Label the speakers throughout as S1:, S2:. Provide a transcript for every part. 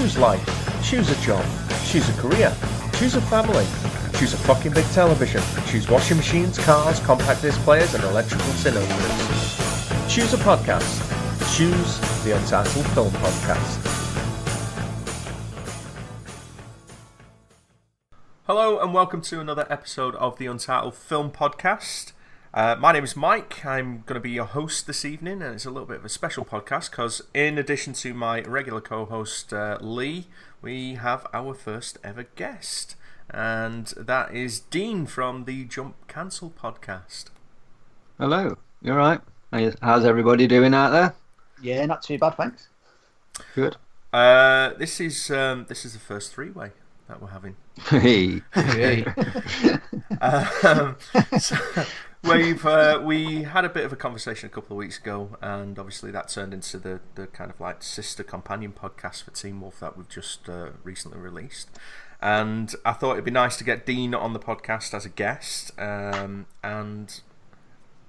S1: Choose life. Choose a job. Choose a career. Choose a family. Choose a fucking big television. Choose washing machines, cars, compact disc players, and electrical cylinders. Choose a podcast. Choose the Untitled Film Podcast. Hello and welcome to another episode of the Untitled Film Podcast. My name is Mike. I'm going to be your host this evening, and it's a little bit of a special podcast because in addition to my regular co-host Lee, we have our first ever guest, and that is Dean from the Jump Cancel podcast.
S2: Hello, you alright? How's everybody doing out there?
S3: Yeah, not too bad, thanks.
S2: Good.
S1: This is the first three-way that we're having.
S2: Hey.
S1: So we had a bit of a conversation a couple of weeks ago, and obviously that turned into the kind of like sister companion podcast for Teen Wolf that we've just recently released. And I thought it'd be nice to get Dean on the podcast as a guest, and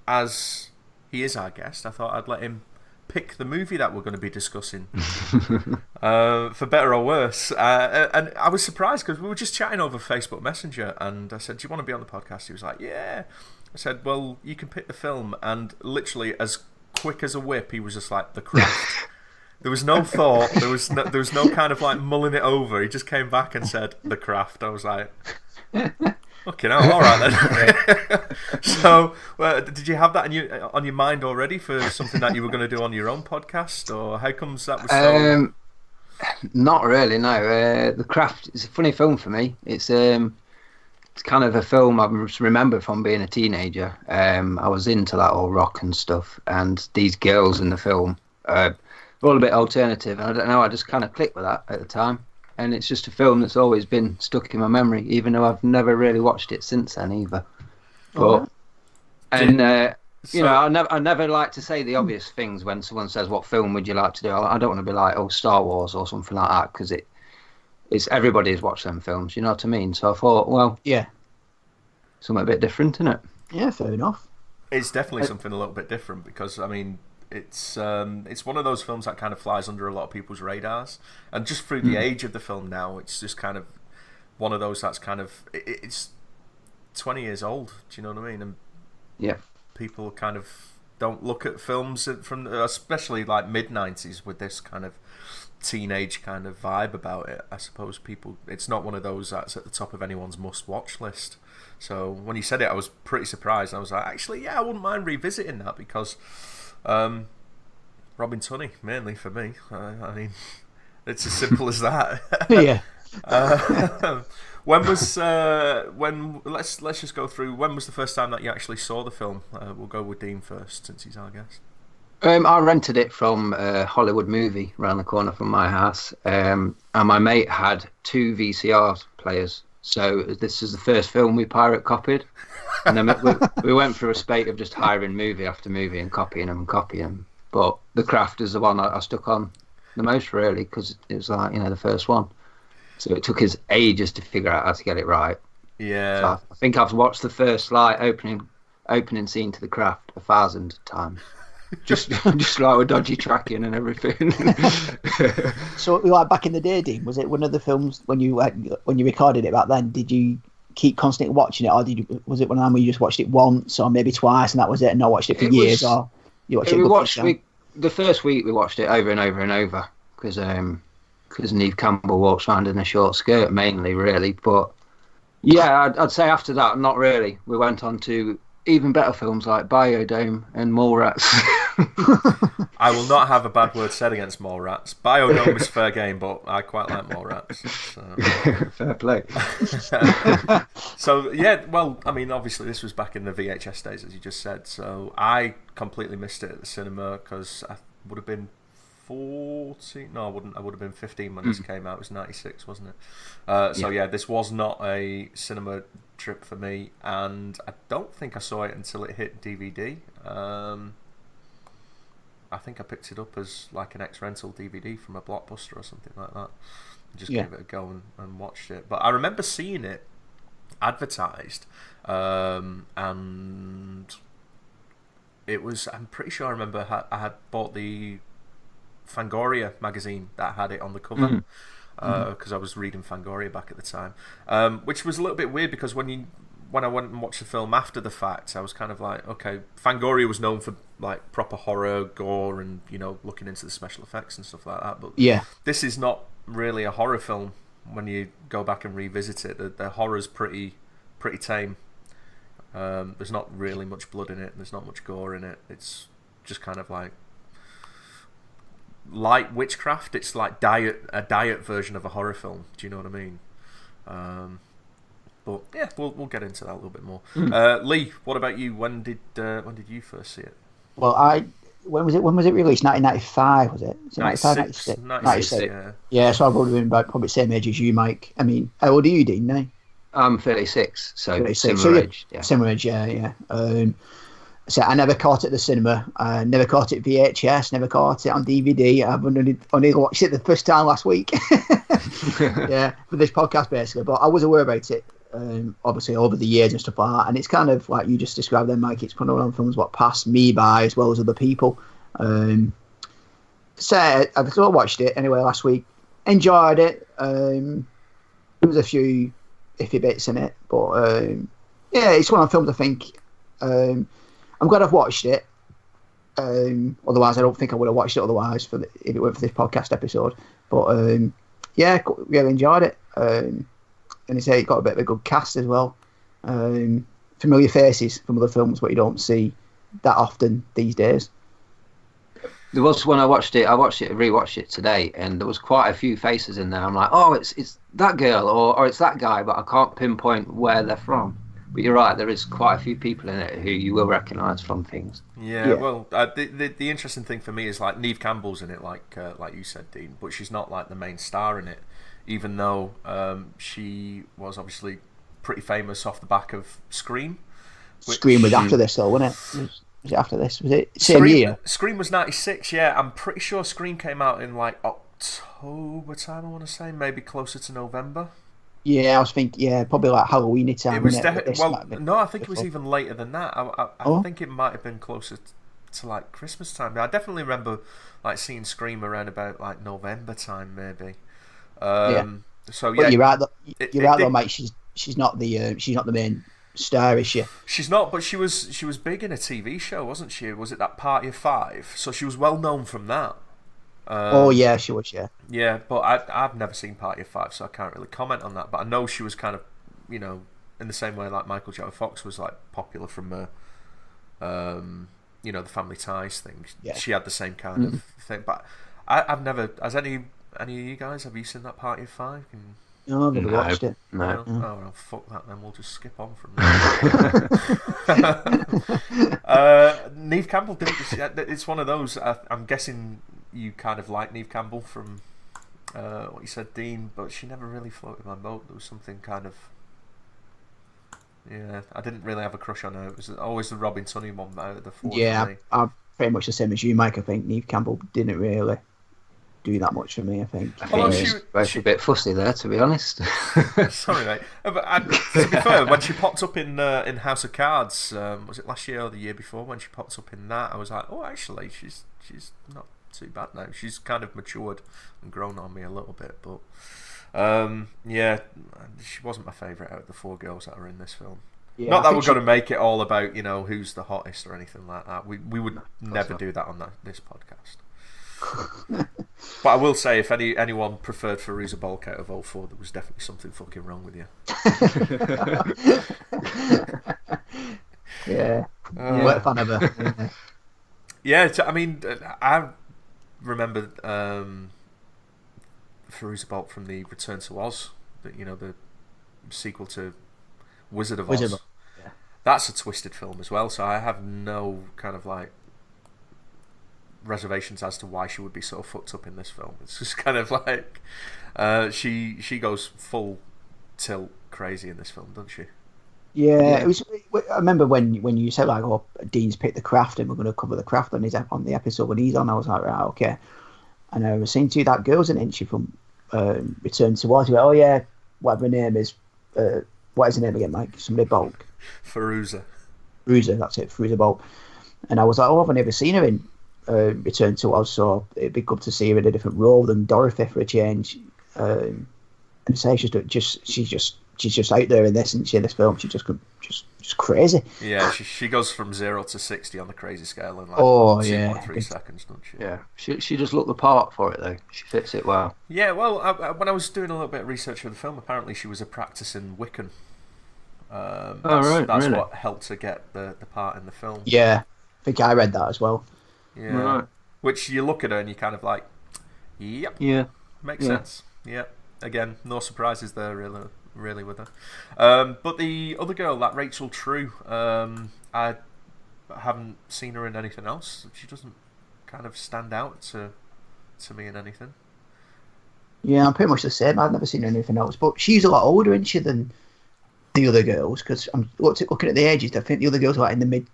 S1: as he is our guest, I thought I'd let him pick the movie that we're going to be discussing, for better or worse. And I was surprised because we were just chatting over Facebook Messenger, and I said, "Do you want to be on the podcast?" He was like, "Yeah." I said, "Well, you can pick the film," and literally as quick as a whip, he was just like, "The Craft." There was no thought. There was no kind of like mulling it over. He just came back and said, "The Craft." I was like, "Okay, now, all right then." So, did you have that on your mind already for something that you were going to do on your own podcast, or how comes that was so?
S2: Not really, no. The Craft is a funny film for me. It's kind of a film I remember from being a teenager. I was into that old rock and stuff, and these girls in the film were all a bit alternative, and I don't know, I just kind of clicked with that at the time. And it's just a film that's always been stuck in my memory, even though I've never really watched it since then either. But you know, I never like to say the obvious things when someone says, "What film would you like to do?" I don't want to be like, "Oh, Star Wars" or something like that, because it's everybody's watched them films. You know what I mean? So I thought, well,
S3: yeah,
S2: something a bit different, isn't it?
S3: Yeah, fair enough.
S1: It's definitely something a little bit different because I mean, it's one of those films that kind of flies under a lot of people's radars, and just through the age of the film now, it's just kind of one of those that's kind of it's 20 years old. Do you know what I mean? And
S2: yeah, people
S1: kind of don't look at films from especially like mid-90s with this kind of teenage kind of vibe about it. I suppose it's not one of those that's at the top of anyone's must-watch list. So when you said it, I was pretty surprised. I was like, actually, yeah, I wouldn't mind revisiting that because Robin Tunney, mainly for me. I mean, it's as simple as that.
S3: Yeah.
S1: Let's just go through. When was the first time that you actually saw the film? We'll go with Dean first, since he's our guest.
S2: I rented it from a Hollywood movie around the corner from my house, and my mate had 2 VCR players. So this is the first film we pirate copied, and then we went through a spate of just hiring movie after movie and copying them. But The Craft is the one I stuck on the most, really, because it was like, you know, the first one. So it took us ages to figure out how to get it right.
S1: Yeah.
S2: So I think I've watched the first like opening scene to The Craft 1,000 times. just like with dodgy tracking and everything.
S3: So, like back in the day, Dean, was it one of the films when you recorded it back then? Did you keep constantly watching it, or was it one of them where you just watched it once or maybe twice and that was it, and not watched it for years, or you watched it?
S2: The first week we watched it over and over and over because Neve Campbell walks around in a short skirt mainly, really. But yeah, I'd say after that, not really. We went on to even better films like Biodome and Mallrats.
S1: I will not have a bad word said against Mallrats. Biodome is fair game, but I quite like Mallrats. So.
S2: Fair play.
S1: So, yeah, well, I mean, obviously this was back in the VHS days, as you just said, so I completely missed it at the cinema because I would have been 14. No, I wouldn't. I would have been 15 when this came out. It was 96, wasn't it? So yeah, this was not a cinema trip for me, and I don't think I saw it until it hit DVD. I think I picked it up as like an ex-rental DVD from a Blockbuster or something like that. Just gave it a go and watched it. But I remember seeing it advertised, and it was. I'm pretty sure I remember I had bought the Fangoria magazine that had it on the cover. because I was reading Fangoria back at the time, which was a little bit weird because when I went and watched the film after the fact, I was kind of like, okay, Fangoria was known for like proper horror, gore, and looking into the special effects and stuff like that. But this is not really a horror film when you go back and revisit it. The horror's pretty tame. There's not really much blood in it. There's not much gore in it. It's just kind of like light witchcraft. It's like a diet version of a horror film. Do you know what I mean? But yeah, we'll get into that a little bit more. Lee, what about you? When did you first see it?
S3: Well, when was it released? 1995, was it?
S1: 96,
S3: 96. Yeah, so I've probably been about probably the same age as you, Mike. I mean, how old are you, Dean, now?
S2: I'm 36, so
S3: 36.
S2: Similar age. Yeah.
S3: Similar age, yeah. So I never caught it at the cinema. I never caught it VHS. Never caught it on DVD. I've only watched it the first time last week. Yeah, for this podcast basically. But I was aware about it, obviously over the years and stuff like that. And it's kind of like you just described then, Mike. It's one of those films what passed me by as well as other people. So I sort of watched it anyway last week. Enjoyed it. There was a few iffy bits in it, but yeah, it's one of the films I think. I'm glad I've watched it. Otherwise, I don't think I would have watched it otherwise if it weren't for this podcast episode. But yeah, really enjoyed it. And you say it got a bit of a good cast as well. Familiar faces from other films, but you don't see that often these days.
S2: There was when I rewatched it today, and there was quite a few faces in there. I'm like, oh, it's that girl or it's that guy, but I can't pinpoint where they're from. But you're right, there is quite a few people in it who you will recognise from things.
S1: Yeah. Well, the interesting thing for me is like Neve Campbell's in it, like you said, Dean, but she's not like the main star in it, even though she was obviously pretty famous off the back of Scream.
S3: Scream was after this, though, wasn't it? Was it after this? Was it same year?
S1: Scream was 96. Yeah, I'm pretty sure Scream came out in like October time. I want to say maybe closer to November. Yeah,
S3: I was thinking, probably like Halloween time.
S1: It was definitely no, I think it was even later than that. I think it might have been closer to like Christmas time. I definitely remember like seeing Scream around about like November time, maybe. So yeah,
S3: but you're right. You're right, though, mate. She's not the main star, is she?
S1: She's not, but she was big in a TV show, wasn't she? Was it that Party of Five? So she was well known from that.
S3: Yeah, she was, yeah.
S1: Yeah, but I've never seen Party of Five, so I can't really comment on that. But I know she was kind of, in the same way like Michael J. Fox was like popular from the Family Ties thing. Yeah. She had the same kind of thing. But I've never. Has any of you guys, have you seen that Party of Five?
S3: No, I've never watched it.
S2: No.
S1: Oh, well, fuck that then. We'll just skip on from that. Neve Campbell, it's one of those. I'm guessing you kind of like Neve Campbell from what you said, Dean, but she never really floated my boat. There was something kind of. Yeah, I didn't really have a crush on her. It was always the Robin Tunney one out of the four.
S3: Yeah, I'm pretty much the same as you, Mike. I think Neve Campbell didn't really do that much for me, I think.
S2: Both a bit fussy there, to be honest.
S1: Sorry, mate. But to be fair, when she popped up in House of Cards, was it last year or the year before? When she popped up in that, I was like, oh, actually, she's not too bad now. She's kind of matured and grown on me a little bit, but yeah, she wasn't my favourite out of the four girls that are in this film. Yeah, not that we're going to make it all about who's the hottest or anything like that. We would never do that on this podcast. But I will say, if anyone preferred Fairuza Balk out of all four, there was definitely something fucking wrong with you.
S3: Yeah. What fun of her.
S1: Yeah, I mean, I remember Fairuza Balk from the Return to Oz, the sequel to Wizard of Oz.
S3: Yeah.
S1: That's a twisted film as well, so I have no kind of like reservations as to why she would be so fucked up in this film. It's just kind of like she goes full tilt crazy in this film, doesn't she?
S3: Yeah. It was. I remember when you said like, "Oh, Dean's picked The Craft, and we're going to cover The Craft on the episode when he's on." I was like, right, okay. And I was saying to you that girl's an inch from Return to Oz. Oh yeah, whatever her name is. What is her name again, Mike? Somebody Balk.
S1: Fairuza.
S3: That's it. Fairuza Balk. And I was like, oh, I've never seen her in Return to Oz, so it'd be good to see her in a different role than Dorothy for a change. And say she's just out there in this, isn't she? In this film, she's just crazy.
S1: Yeah, she goes from 0 to 60 on the crazy scale in like 2.3 seconds, doesn't she?
S2: Yeah, she just looked the part for it though. She fits it well.
S1: Yeah, well, when I was doing a little bit of research for the film, apparently she was a practicing Wiccan. That's
S2: really?
S1: what helped her get the part in the film.
S3: Yeah, I think I read that as well.
S1: Yeah,
S2: right.
S1: Which you look at her and you kind of like, yep,
S2: Yeah,
S1: makes sense. Yep. Again, no surprises there really with her. But the other girl, that Rachel True, I haven't seen her in anything else. She doesn't kind of stand out to me in anything.
S3: Yeah, I'm pretty much the same. I've never seen anything else, but she's a lot older, isn't she, than the other girls? Because I'm looking at the ages. I think the other girls are like in the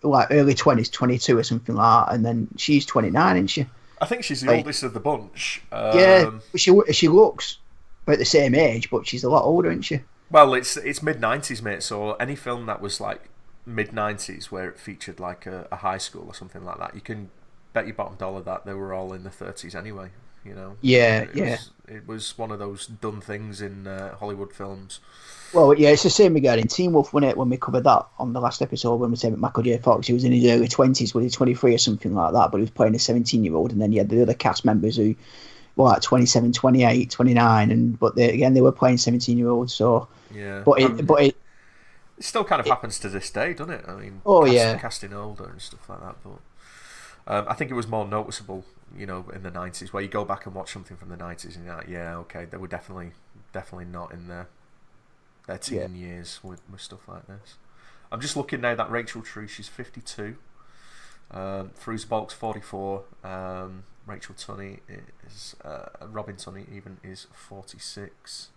S3: early 20s, 22 or something like that, and then she's 29, isn't she?
S1: I think she's the oldest of the bunch.
S3: Yeah, but she looks about the same age, but she's a lot older, isn't she?
S1: Well, it's mid-90s, mate, so any film that was like mid-90s where it featured like a high school or something like that, you can bet your bottom dollar that they were all in the 30s anyway, you know?
S3: Yeah,
S1: It was one of those done things in Hollywood films.
S3: Well, yeah, it's the same regarding Teen Wolf, wasn't it, when we covered that on the last episode when we said Michael J. Fox, he was in his early 20s, was he 23 or something like that, but he was playing a 17-year-old, and then you had the other cast members who were like 27, 28, 29, but they were playing 17-year-olds, so...
S1: Yeah.
S3: But it
S1: still kind of happens to this day, doesn't it? I mean, casting older and stuff like that, but... I think it was more noticeable, you know, in the 90s, where you go back and watch something from the 90s and you're like, yeah, okay, they were definitely not in their teen years with stuff like this. I'm just looking now that Rachel True, she's 52. Fairuza Balk's 44. Rachel Tunney is... Robin Tunney even is 46.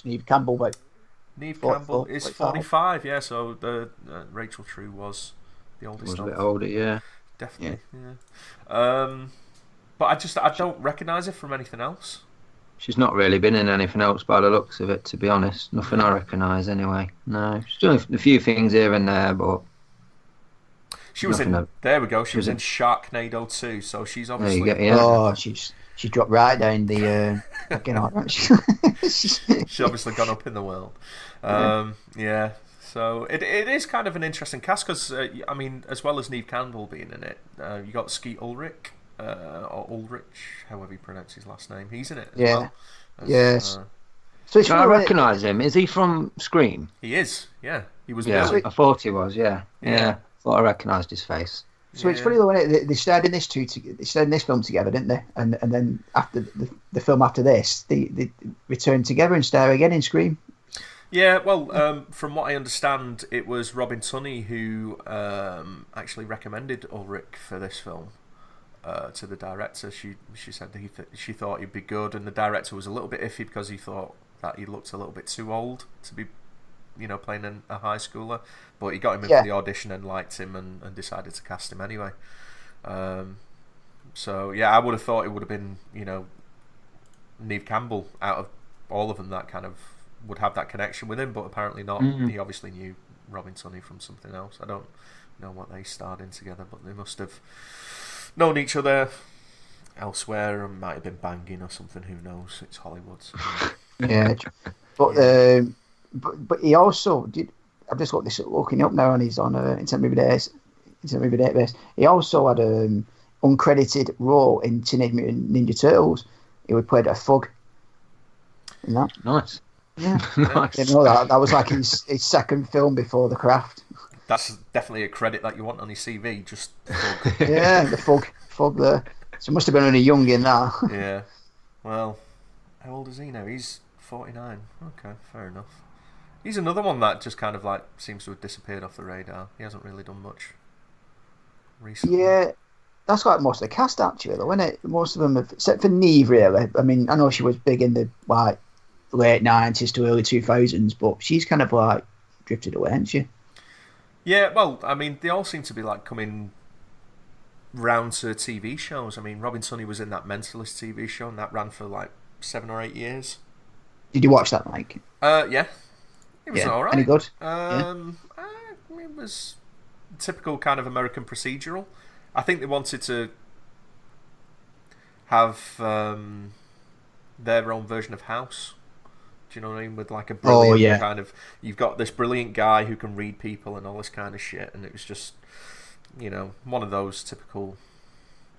S3: Neve Campbell, but...
S1: Neve Campbell is 45, yeah, so the Rachel True was the oldest.
S2: Was a bit older, yeah.
S1: Definitely, yeah. But I don't recognise her from anything else.
S2: She's not really been in anything else by the looks of it, to be honest. Nothing I recognise anyway. No, she's done a few things here and there, but...
S1: She was in... There we go, she was in Sharknado 2, so she's obviously...
S2: There you go, yeah.
S3: Oh, she dropped right down the...
S1: She's obviously gone up in the world. Yeah, so it is kind of an interesting cast, because, I mean, as well as Neve Campbell being in it, you got Skeet Ulrich, or Ulrich, however you pronounce his last name. He's in it as well.
S3: Yes.
S2: So I recognise him. Is he from Scream?
S1: He is, yeah. He was
S2: Billy. I thought he was, yeah. Thought I recognised his face.
S3: So it's funny though, when they starred in this film together, didn't they? And then after the film after this, they returned together and star again in Scream.
S1: Yeah, well, from what I understand, it was Robin Tunney who actually recommended Ulrich for this film to the director. She said that she thought he'd be good, and the director was a little bit iffy because he thought that he looked a little bit too old to be, you know, playing a high schooler. But he got him in for the audition and liked him and decided to cast him anyway. So yeah, I would have thought it would have been, you know, Neve Campbell out of all of them that kind of would have that connection with him, but apparently not. He obviously knew Robin Tunney from something else. I don't know what they starred in together, but they must have known each other elsewhere and might have been banging or something. Who knows? It's Hollywood. So.
S3: Yeah, but he also did. I've just got this looking up now, and he's on Internet Movie Database. He also had an uncredited role in Teenage Mutant Ninja Turtles. He would played a thug in that.
S2: Nice.
S3: Yeah,
S2: nice.
S3: You know that was like his second film before The Craft.
S1: That's definitely a credit that you want on your CV. Just thug.
S3: Yeah, the thug there. So must have been only young in that.
S1: Yeah. Well, how old is he now? He's 49. Okay, fair enough. He's another one that just kind of like seems to have disappeared off the radar. He hasn't really done much recently.
S3: Yeah, that's like most of the cast actually, though, isn't it? Most of them have, except for Neve, really. I mean, I know she was big in the like late 90s to early 2000s, but she's kind of like drifted away, hasn't she?
S1: Yeah, well, I mean, they all seem to be like coming round to TV shows. I mean, Robin Tunney was in that Mentalist TV show, and that ran for like 7 or 8 years.
S3: Did you watch that, Mike?
S1: Yeah. It was alright.
S3: Any good?
S1: It was typical kind of American procedural. I think they wanted to have their own version of House. Do you know what I mean? With like a brilliant kind of, you've got this brilliant guy who can read people and all this kind of shit, and it was just, one of those typical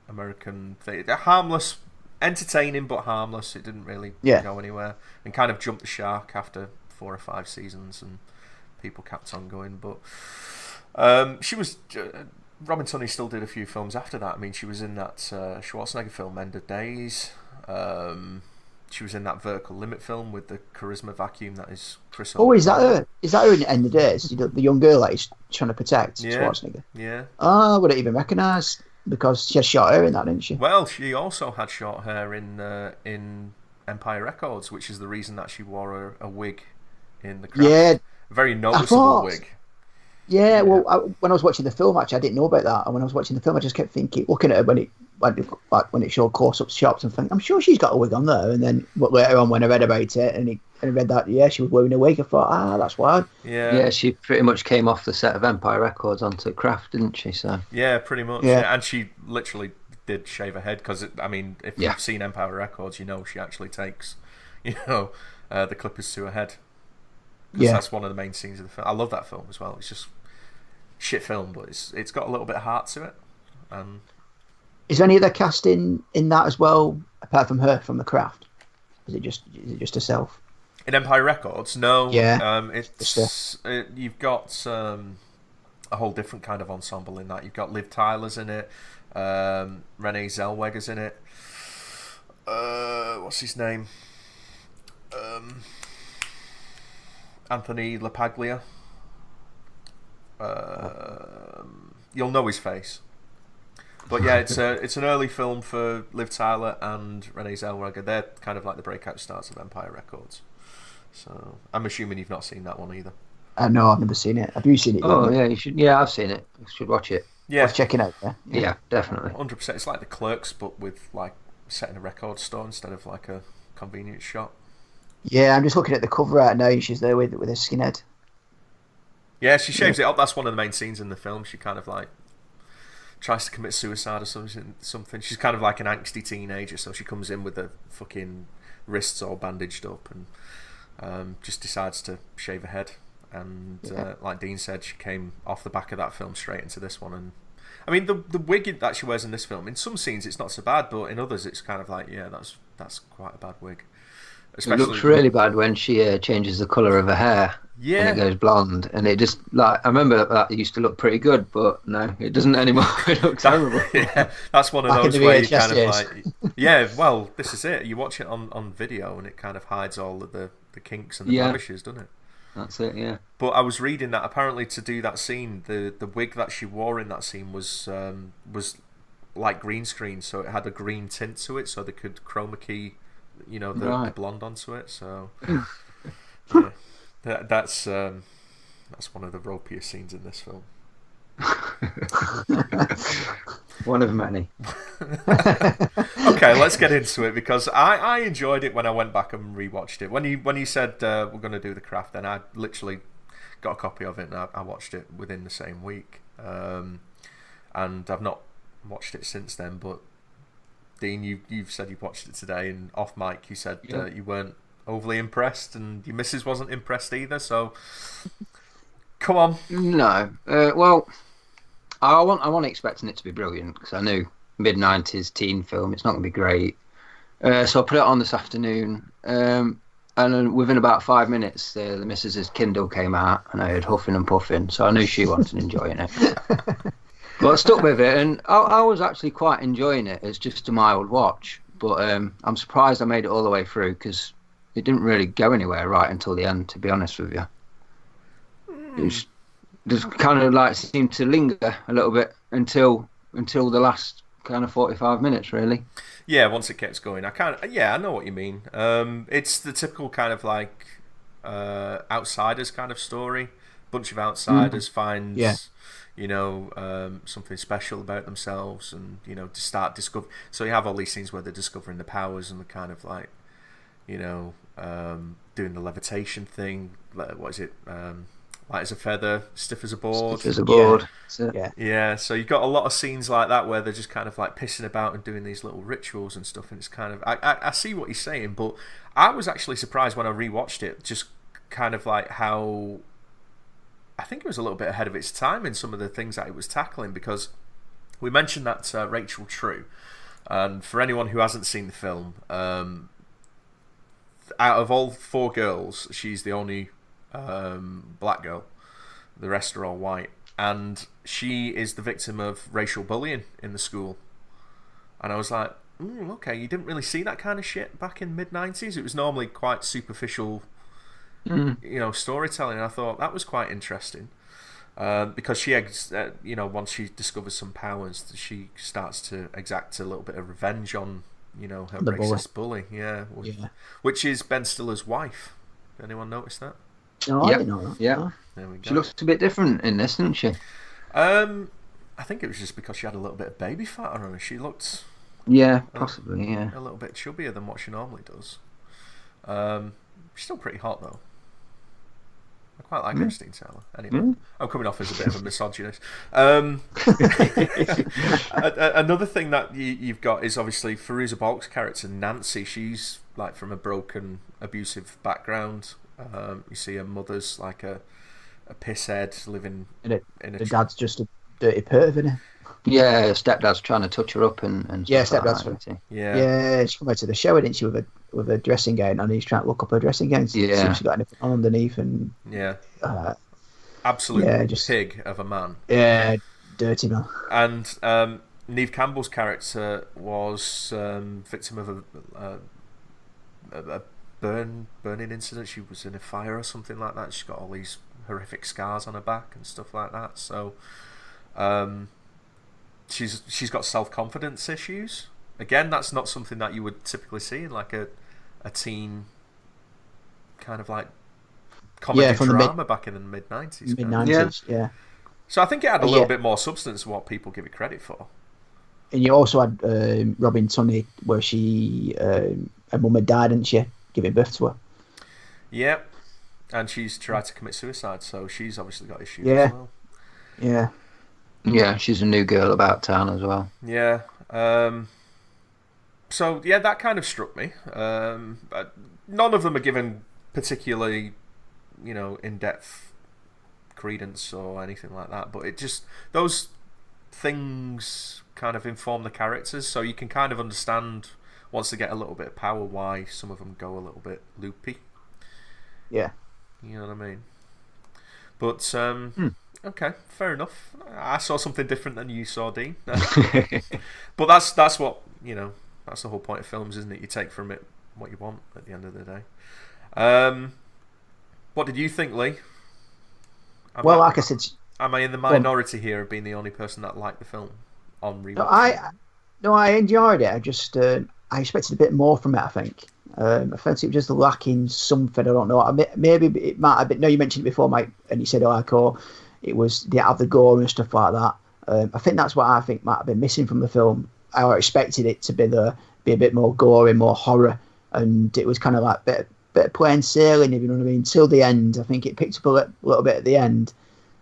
S1: American things. Harmless, entertaining but harmless. It didn't really go anywhere, and kind of jumped the shark after 4 or 5 seasons, and people kept on going. But she was. Robin Tunney still did a few films after that. I mean, she was in that Schwarzenegger film End of Days. She was in that Vertical Limit film with the charisma vacuum that is Chris.
S3: Oh, is that her? Is that her in End of Days? The young girl that he's trying to protect, Schwarzenegger.
S1: Yeah.
S3: Oh, I wouldn't even recognise, because she had short hair in that, didn't she?
S1: Well, she also had short hair in Empire Records, which is the reason that she wore a wig in The Craft.
S3: Yeah.
S1: A very noticeable wig.
S3: Yeah, well, when I was watching the film, actually, I didn't know about that. And when I was watching the film, I just kept thinking, looking at her when it showed close-up shots, and thinking, I'm sure she's got a wig on there. And then later on, when I read about it, and I read that, she was wearing a wig, I thought, that's wild.
S2: Yeah, she pretty much came off the set of Empire Records onto Craft, didn't she? So
S1: yeah, pretty much. Yeah. And she literally did shave her head, because, if you've seen Empire Records, she actually takes, the clippers to her head. Because that's one of the main scenes of the film. I love that film as well. It's just shit film, but it's got a little bit of heart to it.
S3: Is there any other cast in that as well, apart from her from The Craft? Is it just herself?
S1: In Empire Records, no.
S3: Yeah.
S1: You've got a whole different kind of ensemble in that. You've got Liv Tyler's in it. Renee Zellweger's in it. What's his name? Anthony LaPaglia. You'll know his face. But yeah, it's an early film for Liv Tyler and Renee Zellweger. They're kind of like the breakout stars of Empire Records. So I'm assuming you've not seen that one either.
S3: No, I've never seen it. Have you seen it?
S2: Oh yeah, you should. Yeah, I've seen it. You should watch it.
S1: Yeah,
S3: worth checking out.
S2: Yeah, definitely.
S1: 100%. It's like The Clerks, but with like set in a record store instead of like a convenience shop.
S3: Yeah, I'm just looking at the cover right now. She's there with a skinhead.
S1: Yeah, she shaves it up. That's one of the main scenes in the film. She kind of like tries to commit suicide or something. She's kind of like an angsty teenager, so she comes in with her fucking wrists all bandaged up and just decides to shave her head. And like Dean said, she came off the back of that film straight into this one. And I mean, the wig that she wears in this film, in some scenes it's not so bad, but in others it's kind of like, that's quite a bad wig.
S2: Especially, it looks really bad when she changes the colour of her hair.
S1: Yeah.
S2: And it goes blonde. And it just, I remember that it used to look pretty good, but no, it doesn't anymore. It looks terrible.
S1: Yeah, that's one of those where you kind of like... Yeah, well, this is it. You watch it on video and it kind of hides all of the kinks and the blemishes, doesn't it?
S2: That's it, yeah.
S1: But I was reading that apparently to do that scene, the wig that she wore in that scene was like green screen, so it had a green tint to it, so they could chroma key the blonde onto it. So yeah, that's one of the ropiest scenes in this film.
S2: One of many.
S1: Okay, let's get into it, because I enjoyed it when I went back and rewatched it. When you said we're going to do The Craft, then I literally got a copy of it and I watched it within the same week. And I've not watched it since then, but Dean, you've said you watched it today, and off mic you said you weren't overly impressed, and your missus wasn't impressed either. So, come on.
S2: No, well, I wasn't expecting it to be brilliant, because I knew mid-90s teen film, it's not going to be great. So I put it on this afternoon, and then within about 5 minutes, the missus's Kindle came out, and I heard huffing and puffing, so I knew she wasn't enjoying it. But I stuck with it, and I was actually quite enjoying it. It's just a mild watch, but I'm surprised I made it all the way through, because it didn't really go anywhere right until the end, to be honest with you. It just kind of like seemed to linger a little bit until the last kind of 45 minutes, really. Yeah,
S1: once it gets going, I know what you mean. It's the typical kind of like outsiders kind of story. Bunch of outsiders finds something special about themselves, and to start discover. So you have all these scenes where they're discovering the powers, and they're kind of like doing the levitation thing. What is it? light as a feather, stiff as a board.
S2: Stiff as a board.
S1: Yeah, so you've got a lot of scenes like that where they're just kind of like pissing about and doing these little rituals and stuff, and it's kind of I see what he's saying, but I was actually surprised when I rewatched it, just kind of like how I think it was a little bit ahead of its time in some of the things that it was tackling, because we mentioned that Rachel True, and for anyone who hasn't seen the film, out of all 4 girls, she's the only black girl. The rest are all white, and she is the victim of racial bullying in the school. And I was like, okay, you didn't really see that kind of shit back in the mid-90s. It was normally quite superficial, storytelling. And I thought that was quite interesting, because she, once she discovers some powers, she starts to exact a little bit of revenge on, her
S3: The
S1: racist bully. Yeah, which is Ben Stiller's wife. Anyone notice that?
S3: No, I didn't know that.
S2: Yeah.
S1: There we go.
S2: She looks a bit different in this, doesn't she?
S1: I think it was just because she had a little bit of baby fat on her. She looked...
S2: Yeah, possibly, yeah.
S1: A little bit chubbier than what she normally does. She's still pretty hot, though. I quite like Christine Taylor. Anyway, I'm coming off as a bit of a misogynist. Another thing that you've got is obviously Fairuza Balk's character, Nancy. She's like from a broken, abusive background. You see her mother's like a pisshead living in a...
S3: The dad's just a dirty perv, isn't he?
S2: Yeah, stepdad's trying to touch her up and
S3: yeah,
S2: stuff
S3: stepdad's
S2: like that,
S3: yeah. She came out to the shower, didn't she, with a dressing gown, and he's trying to look up her dressing gown, see if she got anything on underneath, and
S1: absolute pig of a man.
S3: Yeah, dirty man.
S1: And Neve Campbell's character was victim of a burning incident. She was in a fire or something like that. She's got all these horrific scars on her back and stuff like that. So she's got self-confidence issues. Again, that's not something that you would typically see in like a teen kind of like comedy drama back in the mid-90s.
S3: Mid-90s, yeah.
S1: So I think it had a little bit more substance than what people give it credit for.
S3: And you also had Robin Tunney, where she her mum had died, didn't she, giving birth to her.
S1: Yeah, and she's tried to commit suicide, so she's obviously got issues as well.
S3: Yeah.
S2: Yeah, she's a new girl about town as well.
S1: Yeah. So, yeah, that kind of struck me. None of them are given particularly, in-depth credence or anything like that, but it just... Those things kind of inform the characters, so you can kind of understand, once they get a little bit of power, why some of them go a little bit loopy.
S3: Yeah.
S1: You know what I mean? But, okay, fair enough. I saw something different than you saw, Dean. But that's what, that's the whole point of films, isn't it? You take from it what you want at the end of the day. What did you think, Lee?
S3: Like I said...
S1: Am I in the minority here of being the only person that liked the film on rewatch?
S3: I enjoyed it. I just I expected a bit more from it, I think. I felt it was just lacking something. I don't know. Maybe it might have been... No, you mentioned it before, Mike, and you said, it was the gore and stuff like that. I think that's what I think might have been missing from the film. I expected it to be a bit more gory, more horror, and it was kind of like bit of plain sailing, if you know what I mean, till the end. I think it picked up a little bit at the end.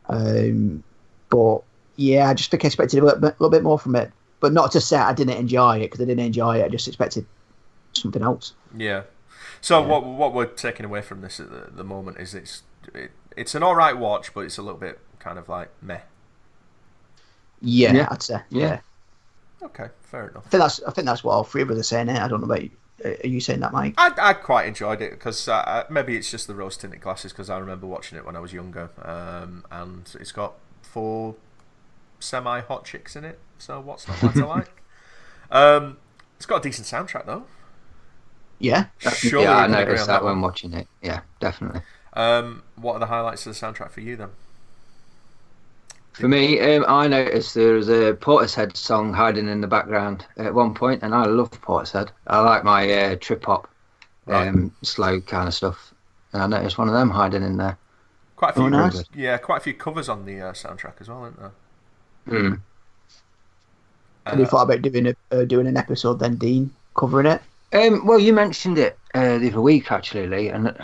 S3: But yeah, I just think I expected a little bit more from it. But not to say I didn't enjoy it, because I didn't enjoy it. I just expected something else.
S1: Yeah. So what we're taking away from this at the moment is it's an alright watch, but it's a little bit kind of like meh.
S3: Yeah, I'd say. Yeah.
S1: Okay, fair enough.
S3: I think that's what all three of us are saying. I don't know about you. Are you saying that, Mike?
S1: I quite enjoyed it, because maybe it's just the rose tinted glasses, because I remember watching it when I was younger, and it's got 4 semi-hot chicks in it, so what's not to like? It's got a decent soundtrack though.
S3: Yeah.
S1: Surely
S2: I noticed that when watching it. Yeah, definitely.
S1: What are the highlights of the soundtrack for you then?
S2: For me, I noticed there was a Portishead song hiding in the background at one point, and I love Portishead. I like my trip-hop, slow kind of stuff, and I noticed one of them hiding in there.
S1: Quite a few covers on the soundtrack as well, isn't there?
S3: Have you thought about doing an episode then, Dean, covering it?
S2: Well, you mentioned it the other week, actually, Lee, and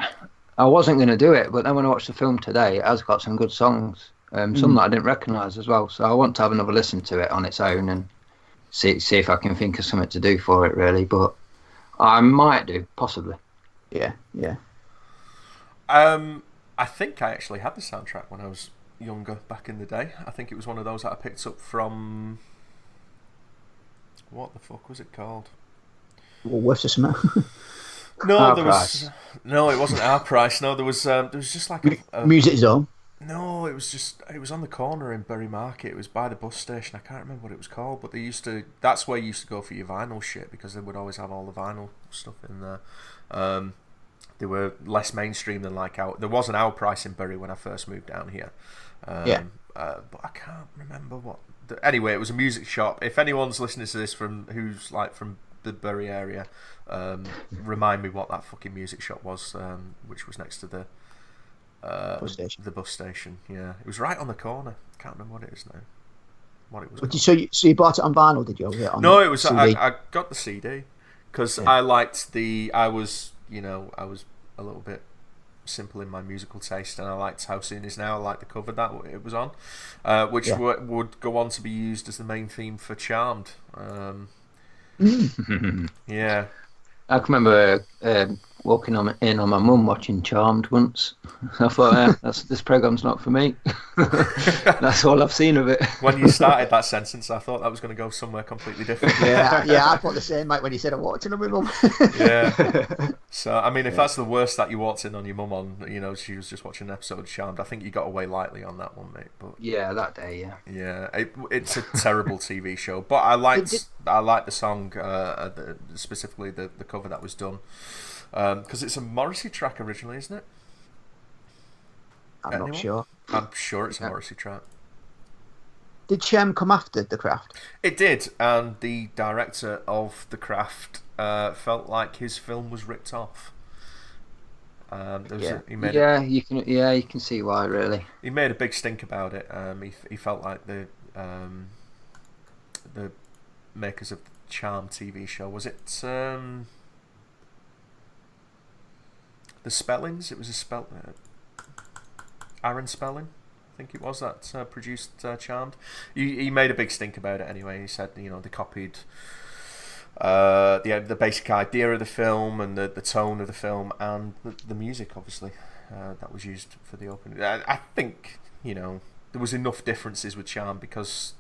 S2: I wasn't going to do it, but then when I watched the film today, it has got some good songs. Some that I didn't recognise as well. So I want to have another listen to it on its own and see if I can think of something to do for it, really. But I might do, possibly.
S3: Yeah.
S1: I think I actually had the soundtrack when I was younger, back in the day. I think it was one of those that I picked up from... What the fuck was it called?
S3: Woolworths or something.
S1: No, there was... No, it wasn't Our Price. No, there was just like a
S3: Music Zone.
S1: No, it was on the corner in Bury Market. It was by the bus station. I can't remember what it was called, but that's where you used to go for your vinyl shit, because they would always have all the vinyl stuff in there. They were less mainstream than there was an Our Price in Bury when I first moved down here. But I can't remember what. Anyway, it was a music shop. If anyone's listening to this who's like from the Bury area, remind me what that fucking music shop was, which was next to the bus station. Yeah, it was right on the corner. Can't remember what it is now. What it was.
S3: So you bought it on vinyl, did you?
S1: No, it was. I got the CD because I liked I was a little bit simple in my musical taste, and I liked How Soon Is Now. I liked the cover that it was on, which would go on to be used as the main theme for Charmed. Yeah.
S2: I can remember walking in on my mum watching Charmed once. I thought, this programme's not for me. That's all I've seen of it.
S1: When you started that sentence, I thought that was going to go somewhere completely different.
S3: Yeah, I thought the same, mate, when you said I walked in on my mum.
S1: Yeah. So, I mean, if that's the worst that you walked in on your mum on, she was just watching an episode of Charmed, I think you got away lightly on that one, mate. But
S2: yeah, that day, yeah.
S1: Yeah, it's a terrible TV show, but I liked the song, specifically the cover that was done. Because it's a Morrissey track originally, isn't it?
S3: I'm not sure.
S1: I'm sure it's a Morrissey track.
S3: Did Shem come after The Craft?
S1: It did, and the director of The Craft felt like his film was ripped off.
S2: You can see why, really.
S1: He made a big stink about it. He felt like the makers of the Charm TV show, was it the Spellings? It was Aaron Spelling, I think it was, that produced Charmed. He made a big stink about it anyway. He said, they copied the basic idea of the film and the tone of the film and the music, obviously, that was used for the opening. I think, there was enough differences with Charmed because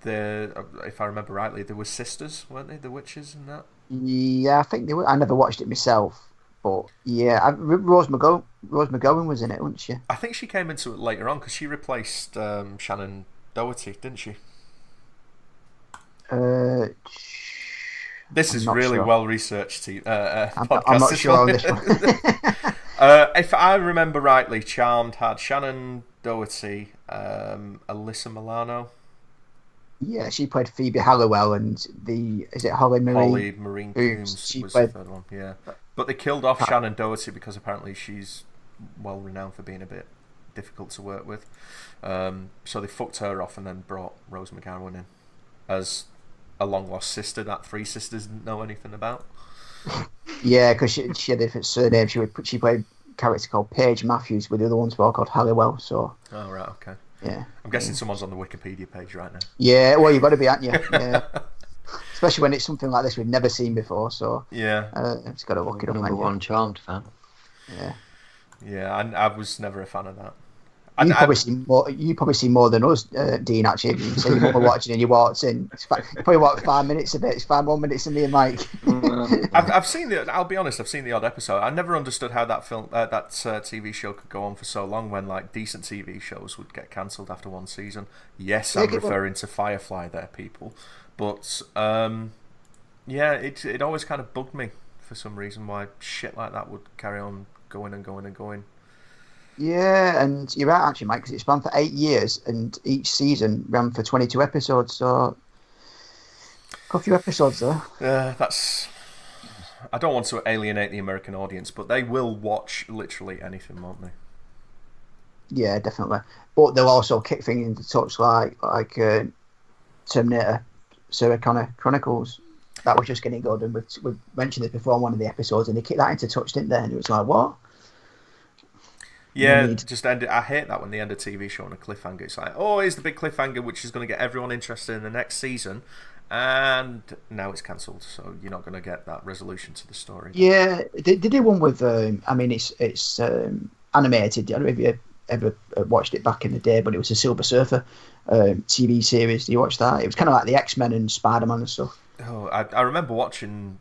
S1: if I remember rightly, there were sisters, weren't they? The witches and that?
S3: Yeah, I think they were. I never watched it myself. But yeah, Rose McGowan was in it, wasn't she?
S1: I think she came into it later on because she replaced Shannon Doherty, didn't she? This is really well researched podcast.
S3: I'm not sure on this one.
S1: If I remember rightly, Charmed had Shannon Doherty, Alyssa Milano.
S3: Yeah, she played Phoebe Halliwell, and is it Holly
S1: Marine Coombs was
S3: played...
S1: the third one. Yeah, but they killed off Shannon Doherty because apparently she's well renowned for being a bit difficult to work with. So they fucked her off and then brought Rose McGowan in as a long lost sister that three sisters didn't know anything about. Yeah,
S3: because she had a different surname. She played a character called Paige Matthews, with the other ones were called Halliwell. So.
S1: Oh right, okay.
S3: Yeah.
S1: I'm guessing someone's on the Wikipedia page right now.
S3: Yeah, well, you've got to be, aren't you? Yeah. Especially when it's something like this we've never seen before, so...
S1: Yeah.
S3: It's got to look it up.
S2: Number one Charmed fan.
S3: Yeah.
S1: Yeah, I was never a fan of that.
S3: You probably see more than us, Dean, actually. You say your mother watching and you walked in. It's probably what, 5 minutes of it. It's 1 minute in me and Mike.
S1: I've seen I'll be honest, I've seen the odd episode. I never understood how that TV show could go on for so long when decent TV shows would get cancelled after one season. Yes, I'm referring to Firefly there, people. But it always kind of bugged me for some reason why shit like that would carry on going and going and going.
S3: Yeah, and you're right, actually, Mike, because it spanned for 8 years, and each season ran for 22 episodes, so a few episodes there.
S1: I don't want to alienate the American audience, but they will watch literally anything, won't they?
S3: Yeah, definitely. But they'll also kick things into touch like Terminator, Sarah Connor Chronicles. That was just getting good, and we mentioned it before on one of the episodes, and they kicked that into touch, didn't they? And it was like, what?
S1: Yeah, just end it. I hate that when they end a TV show on a cliffhanger. It's like, oh, here's the big cliffhanger, which is going to get everyone interested in the next season, and now it's cancelled. So you're not going to get that resolution to the story.
S3: Yeah, they did one with. I mean, it's animated. I don't know if you ever watched it back in the day, but it was a Silver Surfer TV series. Did you watch that? It was kind of like the X-Men and Spider-Man and stuff.
S1: Oh, I remember watching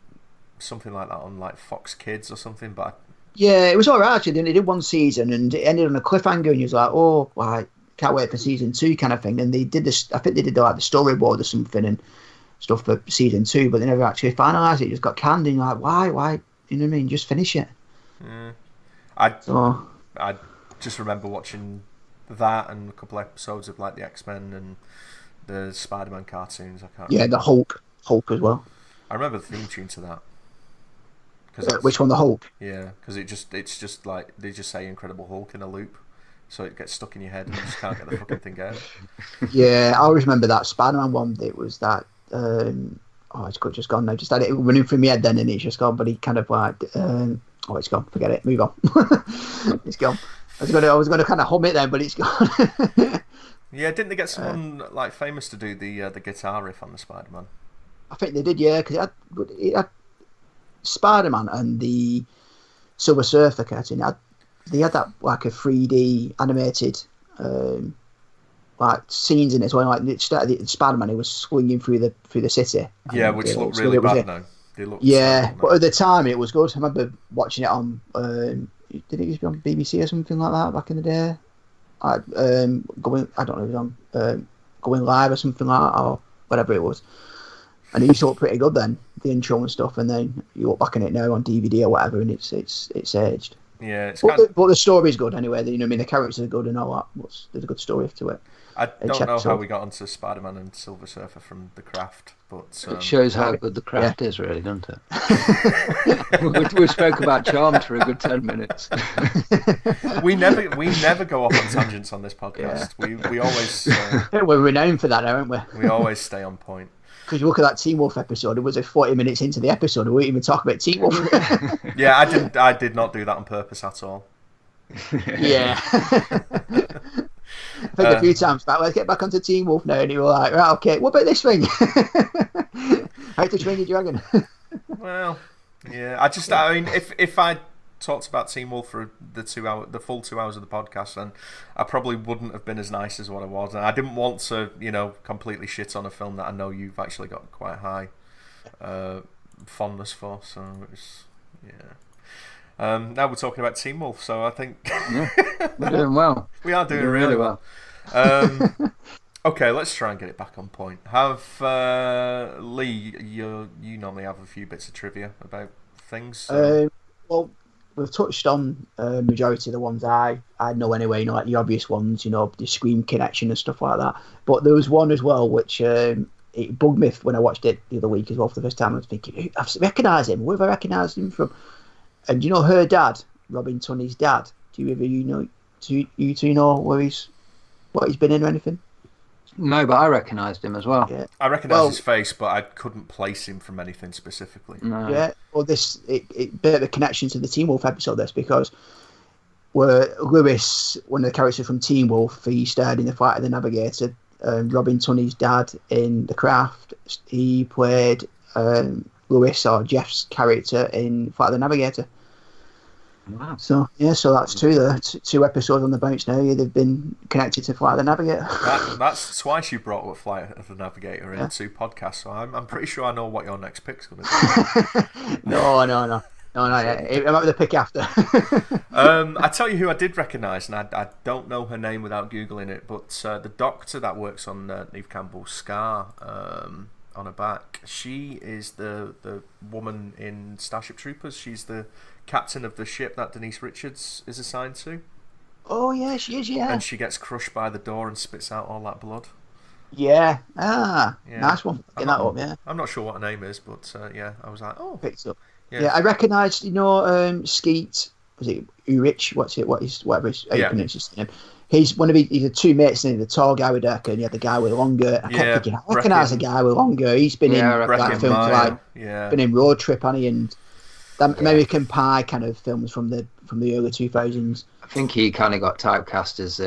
S1: something like that on like Fox Kids or something, but.
S3: Yeah, it was all right actually. They did one season and it ended on a cliffhanger, and you was like, "Oh, like can't wait for season 2," kind of thing. And they did this. I think they did like the storyboard or something and stuff for season 2, but they never actually finalised it. It just got canned. And you're like, why? You know what I mean? Just finish it.
S1: I just remember watching that and a couple of episodes of like the X-Men and the Spider-Man cartoons. I can't.
S3: Yeah, the Hulk as well.
S1: I remember the theme tune to that.
S3: Which one, the Hulk?
S1: Yeah, because it's just like they just say Incredible Hulk in a loop, so it gets stuck in your head and you just can't get the fucking thing out.
S3: Yeah, I always remember that Spider-Man one. It was that. It's just gone now. Just had it running through my head then, and it's just gone. But he kind of like, it's gone. Forget it. Move on. It's gone. I was gonna kind of hum it then, but it's gone.
S1: Yeah, didn't they get someone like famous to do the guitar riff on the Spider-Man?
S3: I think they did. Yeah, because it had Spider-Man and the Silver Surfer cartoon. They had that like a 3D animated like scenes in it. So like it started, Spider-Man, he was swinging through the city.
S1: Yeah, which looked really bad now.
S3: But at the time it was good. I remember watching it on. Did it used to be on BBC or something like that back in the day? I don't know if it was on Going Live or something like that, or whatever it was. And it used to look pretty good then, the intro and stuff. And then you look back on it now on DVD or whatever, and it's aged.
S1: Yeah,
S3: but the story's good anyway. You know what I mean? The characters are good and all that. There's a good story to it.
S1: I don't know how we got onto Spider-Man and Silver Surfer from The Craft, but
S2: it shows how good The Craft is, really, doesn't it? we spoke about Charmed for a good 10 minutes.
S1: we never go off on tangents on this podcast. Yeah. We always
S3: we're renowned for that, aren't we?
S1: We always stay on point.
S3: Because you look at that Teen Wolf episode, it was 40 minutes into the episode, we wouldn't even talk about Teen Wolf.
S1: Yeah, I did not do that on purpose at all.
S3: Yeah. I think a few times back, let's get back onto Teen Wolf now, and you were like, right, okay, what about this thing? How to Train Your Dragon?
S1: Well, yeah, I mean, if I talked about Teen Wolf for the full 2 hours of the podcast, then I probably wouldn't have been as nice as what I was, and I didn't want to, completely shit on a film that I know you've actually got quite high fondness for. So it's now we're talking about Teen Wolf, so I think
S2: we're doing well.
S1: We are doing really well. Okay, let's try and get it back on point. Have Lee, you normally have a few bits of trivia about things. So.
S3: Well, we've touched on majority of the ones I know anyway, like the obvious ones, the Scream connection and stuff like that. But there was one as well which it bugged me when I watched it the other week as well for the first time. I was thinking, I've recognised him. Where have I recognised him from? And her dad, Robin Tunney's dad. Do you two know what he's been in or anything?
S2: No, but I recognised him as well.
S3: Yeah.
S1: I recognised his face, but I couldn't place him from anything specifically.
S2: No.
S3: Yeah, well, it bit of a connection to the Teen Wolf episode. This because where Lewis, one of the characters from Teen Wolf, he starred in The Flight of the Navigator. Robin Tunney's dad in The Craft, he played Lewis or Jeff's character in Flight of the Navigator.
S2: Wow.
S3: So that's two episodes on the bounce now. Yeah, they've been connected to Flight of the Navigator.
S1: That's twice you brought up Flight of the Navigator in 2 podcasts. So I'm pretty sure I know what your next pick's going to be.
S3: No. I'm out with the pick after.
S1: I tell you who I did recognise, and I don't know her name without googling it, but the doctor that works on Neve Campbell's scar on her back, she is the woman in Starship Troopers. She's the captain of the ship that Denise Richards is assigned to.
S3: Oh yeah, she is. Yeah,
S1: and she gets crushed by the door and spits out all that blood.
S3: Yeah. Nice one. Get that up. Yeah.
S1: I'm not sure what her name is, but I was like, oh,
S3: picked up. Yeah, I recognised, Skeet. Was it Urich? Whatever his pronounce his name. He's the 2 mates, the tall guy with dark hair, and you had the guy with longer. I kept thinking, I recognise the guy with longer. He's been in films been in Road Trip, hasn't he? And that American Pie kind of films from the from the early 2000s.
S2: I think he kind of got typecast as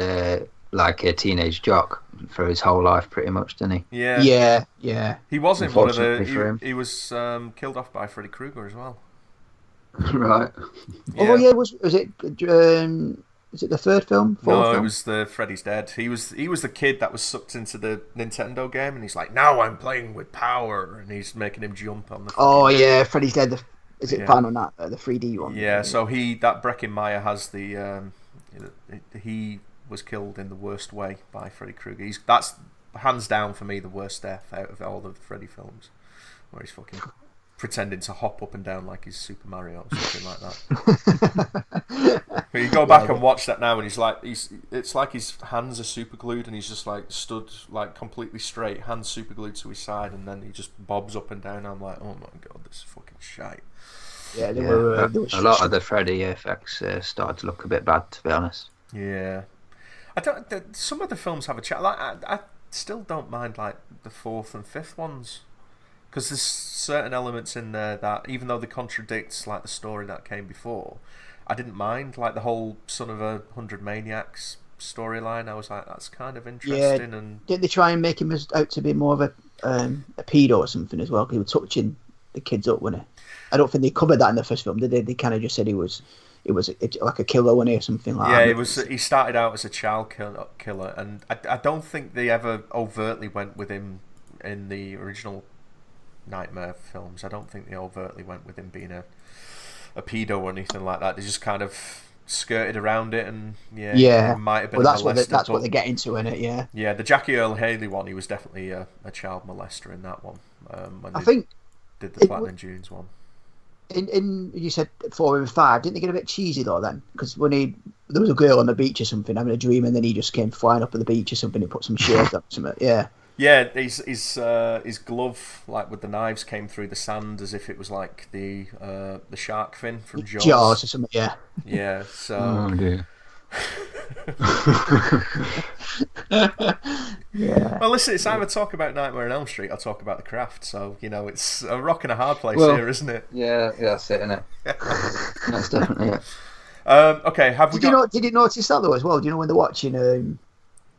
S2: like a teenage jock for his whole life, pretty much, didn't he?
S1: Yeah.
S3: Yeah.
S1: He was in one of
S2: Unfortunately for
S1: the.
S2: him.
S1: He was killed off by Freddy Krueger as well.
S2: Right.
S3: Oh yeah, was it? Is it the third film? Fourth
S1: No,
S3: film?
S1: it was the Freddy's Dead. He was the kid that was sucked into the Nintendo game, and he's like, "Now I'm playing with power," and he's making him jump on the.
S3: Oh yeah, Freddy's Dead. Is it
S1: Yeah.
S3: Final Night, the 3D one?
S1: Yeah, so that Breckenmeyer has the he was killed in the worst way by Freddy Krueger. That's hands down for me the worst death out of all the Freddy films, where he's fucking pretending to hop up and down like he's Super Mario or something like that. But you go back and watch that now, and it's like his hands are super glued, and he's just like stood like completely straight, hands super glued to his side, and then he just bobs up and down. I'm like, oh my god, this is fucking shite.
S3: Yeah, they
S2: Yeah,
S3: were.
S2: a lot of the Freddy effects started to look a bit bad, to be honest.
S1: Yeah, I don't. Some of the films have a chat. Like I still don't mind like the fourth and fifth ones, because there's certain elements in there that, even though they contradict like the story that came before, I didn't mind. Like the whole Son of 100 Maniacs storyline, I was like, that's kind of interesting.
S3: Yeah,
S1: and
S3: didn't they try and make him out to be more of a pedo or something as well? 'Cause he was touching the kids up, wasn't he? I don't think they covered that in the first film, did they? They kind of just said he was like a killer, wasn't he, or something like that.
S1: Yeah, he started out as a child killer, and I don't think they ever overtly went with him in the original Nightmare films. I don't think they overtly went with him being a pedo or anything like that. They just kind of skirted around it, and it might have been
S3: well,
S1: a
S3: that's
S1: molester,
S3: what they get into in it. Yeah.
S1: Yeah, the Jackie Earle Haley one, he was definitely a child molester in that one. When
S3: I
S1: they
S3: think
S1: did the Platinum Dunes one.
S3: In you said 4 and 5, didn't they get a bit cheesy though then? Because when there was a girl on the beach or something having a dream, and then he just came flying up at the beach or something. He put some shades up, something. Yeah.
S1: Yeah, his glove, like with the knives, came through the sand as if it was like the shark fin from Jaws.
S3: Jaws or something. Yeah.
S1: Yeah. So.
S2: Oh dear.
S3: Yeah.
S1: Well, listen, it's either talk about Nightmare on Elm Street or talk about The Craft. So it's a rock and a hard place here, isn't it?
S2: Yeah, that's it, isn't it? That's definitely it.
S1: Okay,
S3: Did you notice that though as well? Do you know when they're watching?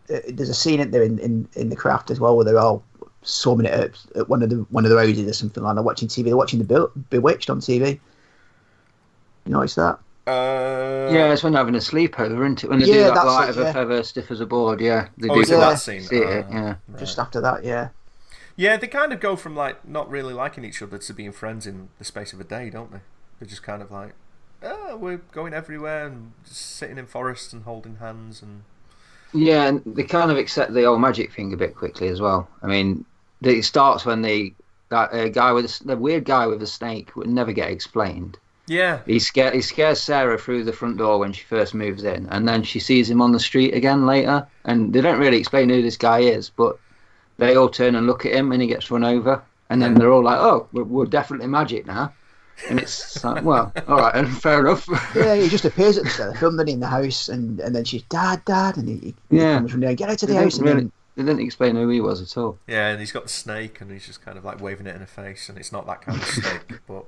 S3: There's a scene in there in The Craft as well where they're all summing it at one of the houses or something like that, watching TV. They're watching the Bewitched on TV. You notice that?
S2: Yeah, it's when they're having a sleepover, isn't it? When they do that light of a feather, stiff as a board. Yeah, they do
S1: that scene?
S2: See it, yeah.
S1: Right.
S3: Just after that, yeah.
S1: Yeah, they kind of go from like not really liking each other to being friends in the space of a day, don't they? They're just kind of like, we're going everywhere and just sitting in forests and holding hands and.
S2: Yeah, and they kind of accept the old magic thing a bit quickly as well. I mean, it starts when the weird guy with a snake would never get explained.
S1: Yeah.
S2: He scares Sarah through the front door when she first moves in, and then she sees him on the street again later, and they don't really explain who this guy is, but they all turn and look at him, and he gets run over, and then they're all like, "Oh, we're definitely magic now." And it's like, well, all right, and fair enough.
S3: Yeah, he just appears at the start of the film, then in the house, and then she's Dad, and he comes from there, get out of the house.
S2: They didn't explain who he was at all.
S1: Yeah, and he's got the snake, and he's just kind of like waving it in her face, and it's not that kind of snake, but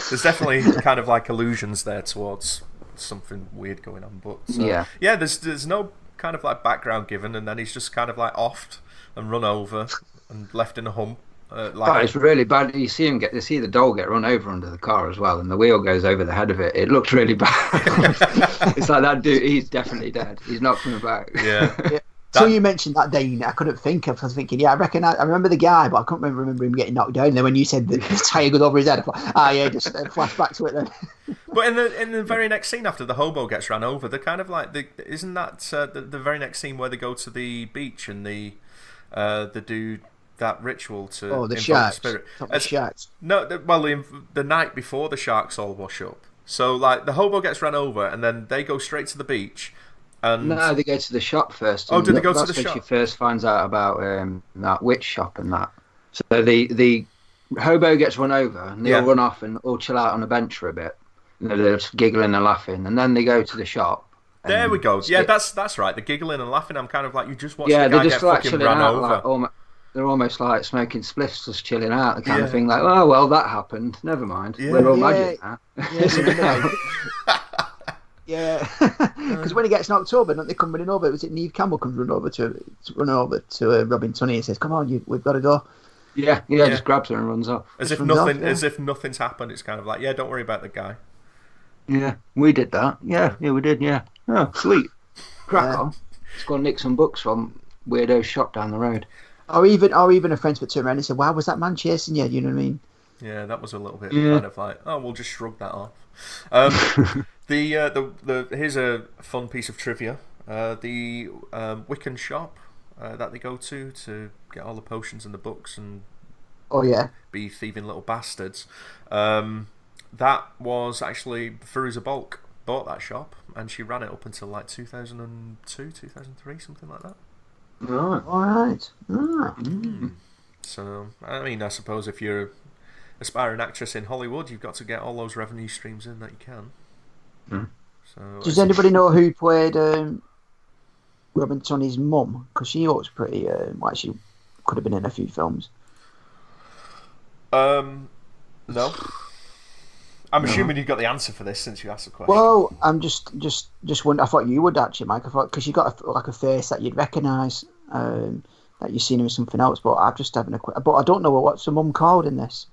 S1: there's definitely kind of like allusions there towards something weird going on. But there's no kind of like background given, and then he's just kind of like offed and run over and left in a hump.
S2: It's really bad. You see the doll get run over under the car as well, and the wheel goes over the head of it. It looked really bad. It's like that dude. He's definitely dead. He's not coming back.
S1: Yeah.
S3: So you mentioned that Dane, I couldn't think of. I was thinking, I remember the guy, but I couldn't remember him getting knocked down. And then when you said the tire goes over his head, I thought, just flash back to it then.
S1: But in the very next scene after the hobo gets ran over, they're kind of like, isn't that the very next scene where they go to the beach and they do that ritual to
S3: the
S1: invoke
S3: sharks.
S1: the spirit?
S3: The sharks.
S1: No, the night before the sharks all wash up. So like the hobo gets ran over, and then they go straight to the beach. And
S2: no, they go to the shop first.
S1: Oh, did they go to the
S2: shop? That's when she
S1: shop?
S2: first finds out about that witch shop and that. So the hobo gets run over, and they all run off and all chill out on a bench for a bit. You know, they're just giggling and laughing, and then they go to the shop.
S1: There we go. Yeah, that's right. The giggling and laughing. I'm kind of like, you just watched the guy get fucking run over.
S2: they're almost like smoking spliffs, just chilling out, the kind of
S1: Yeah.
S2: thing. Like, oh well, that happened. Never mind.
S1: Yeah.
S2: We're all
S3: Yeah.
S2: magic now.
S3: Yeah, yeah, because when he gets knocked over, don't they come running over? Was it Neve Campbell comes running over to Robin Tunney and says, "Come on, we've got to go."
S2: Yeah, just grabs her and runs off.
S1: As
S3: Just
S1: if
S3: runs
S1: nothing,
S3: off, yeah.
S1: as if nothing's happened. It's kind of like, yeah, don't worry about the guy.
S2: Yeah, we did that. Yeah, we did. Yeah. Oh, sweet. Crack on. Let's go nick some books from Weirdo's shop down the road.
S3: Or even a friend would turn around and say, "Wow, was that man chasing you?" You know what I mean?
S1: Yeah, that was a little bit kind of like, oh, we'll just shrug that off. Here's a fun piece of trivia. The Wiccan shop that they go to get all the potions and the books and
S3: Oh yeah.
S1: be thieving little bastards. That was actually Fairuza Balk bought that shop, and she ran it up until like 2002, 2003, something like that.
S2: Right.
S3: All right.
S1: So, I mean, I suppose if you're aspiring actress in Hollywood, you've got to get all those revenue streams in that you can. So,
S3: Does anybody know who played Robin Tunney's mum? Because she looks pretty. Like she could have been in a few films.
S1: No. I'm assuming you've got the answer for this since you asked the question.
S3: Well, I'm just wondering. I thought you would actually, Mike. I thought because you got a face that you'd recognise, that you've seen him in something else. But I'm just having a quick. But I don't know what's the mum called in this.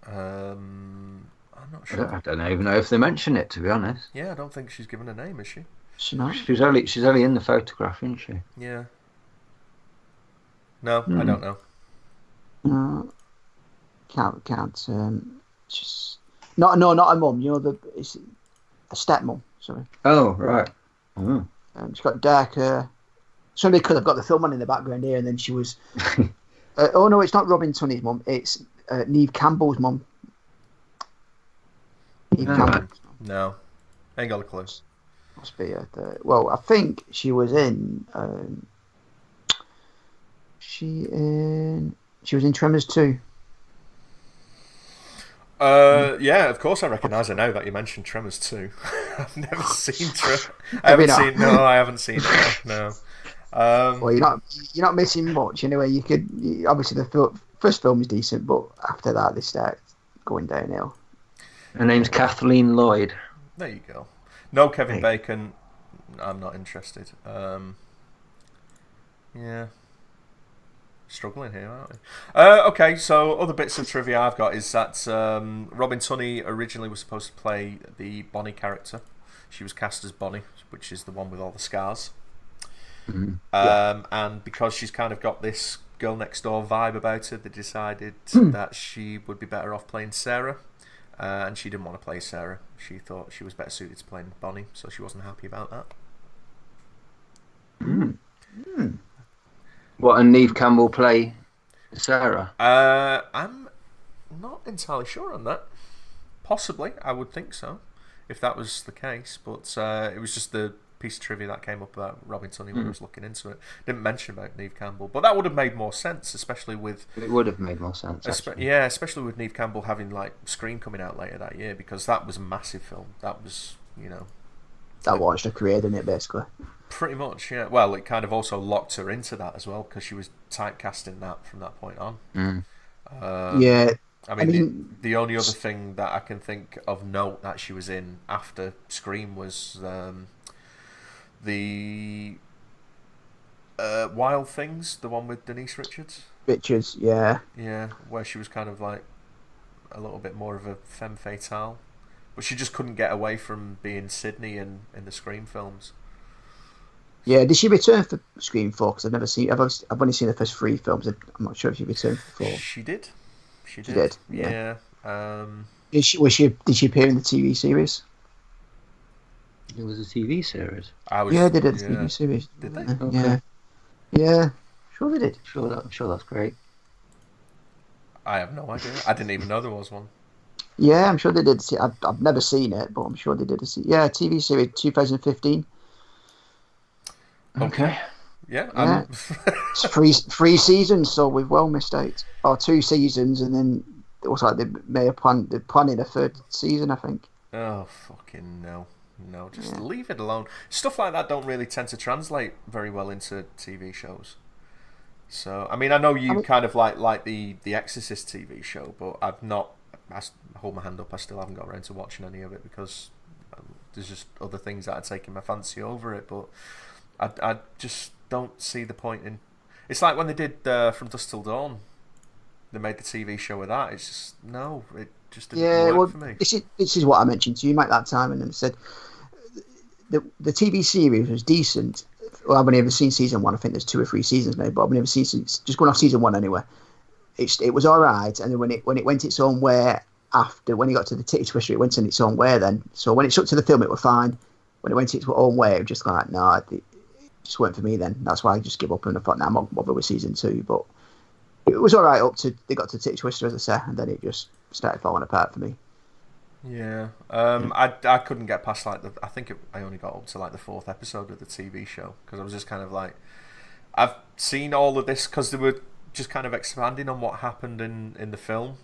S1: I'm not sure.
S2: I don't even know if they mention it, to be honest.
S1: Yeah, I don't think she's given a name, is she?
S3: She not?
S2: She's only in the photograph, isn't she?
S1: Yeah. No, I don't know.
S3: Can't. She's not a mum. You know it's a stepmom. Sorry.
S2: Oh, right. Oh.
S3: She's got dark hair. Somebody could have got the film on in the background here, and then she was. Oh no, it's not Robin Tunney's mum. It's Neve Campbell's mum. Neve Campbell.
S1: No, ain't got a clue.
S3: Must be well, I think she was in. She was in Tremors 2.
S1: Yeah, of course I recognise her now that you mentioned Tremors 2. I've never seen Tremors. I haven't seen it. No.
S3: Well, you're not missing much anyway. Obviously the first film is decent, but after that they start going downhill.
S2: Her name's Kathleen Lloyd.
S1: There you go. No Kevin Bacon. I'm not interested. Yeah. Struggling here, aren't we? Okay, so other bits of trivia I've got is that Robin Tunney originally was supposed to play the Bonnie character. She was cast as Bonnie, which is the one with all the scars. And because she's kind of got this girl next door vibe about her, they decided that she would be better off playing Sarah. And she didn't want to play Sarah. She thought she was better suited to playing Bonnie, so she wasn't happy about that.
S2: What, and Neve Campbell play Sarah?
S1: I'm not entirely sure on that. Possibly, I would think so, if that was the case. But it was just the piece of trivia that came up about Robin Tunney when I was looking into it. Didn't mention about Neve Campbell, but that would have made more sense, especially with.
S2: It would have made more sense.
S1: Yeah, especially with Neve Campbell having like Scream coming out later that year, because that was a massive film. That was,
S3: that launched her career, didn't it? Basically.
S1: Pretty much, yeah. Well, it kind of also locked her into that as well, because she was typecasting that from that point on.
S3: Yeah.
S1: I mean, the only other thing that I can think of note that she was in after Scream was the Wild Things, the one with Denise Richards.
S3: Richards, yeah.
S1: Yeah, where she was kind of like a little bit more of a femme fatale, but she just couldn't get away from being Sydney in the Scream films.
S3: Yeah, did she return for Scream 4? Because I've only seen the first 3 films. I'm not sure if she returned for 4.
S1: She did. She
S3: did.
S1: Yeah.
S3: Did she appear in the TV series?
S2: It was a TV series.
S3: They did a TV series.
S1: Did they?
S3: Okay. Yeah. Sure they did.
S2: I'm sure that's great.
S1: I have no idea. I didn't even know there was one.
S3: Yeah, I'm sure they did. I've never seen it, but I'm sure they did a TV series 2015.
S1: Okay. Yeah.
S3: It's 3 seasons, so we've well missed out. Or 2 seasons, and then it was like they're planning a 3rd season, I think.
S1: Oh, fucking no. No, just leave it alone. Stuff like that don't really tend to translate very well into TV shows. So, I mean, I know you kind of like the Exorcist TV show, but I've not. Hold my hand up. I still haven't got around to watching any of it because there's just other things that are taking my fancy over it. But I just don't see the point in. It's like when they did From Dusk Till Dawn. They made the TV show with that. It's just it just didn't work for me.
S3: This is what I mentioned to you, Mike, that time, and then said the TV series was decent. Well, I've only ever seen season 1. I think there's 2 or 3 seasons now, but I've never seen just going off season 1 anyway. It was all right, and then when it went its own way after, when it got to the titty twister, it went in its own way then. So when it stuck to the film, it was fine. When it went its own way, it was just like, no, it just weren't for me then. That's why I just give up, and I thought, I'm not bothered with season 2, but it was all right up to they got to titty twister, as I say, and then it just started falling apart for me.
S1: Yeah, I couldn't get past I think I only got up to like the 4th episode of the TV show because I was just kind of like, I've seen all of this because they were just kind of expanding on what happened in the film.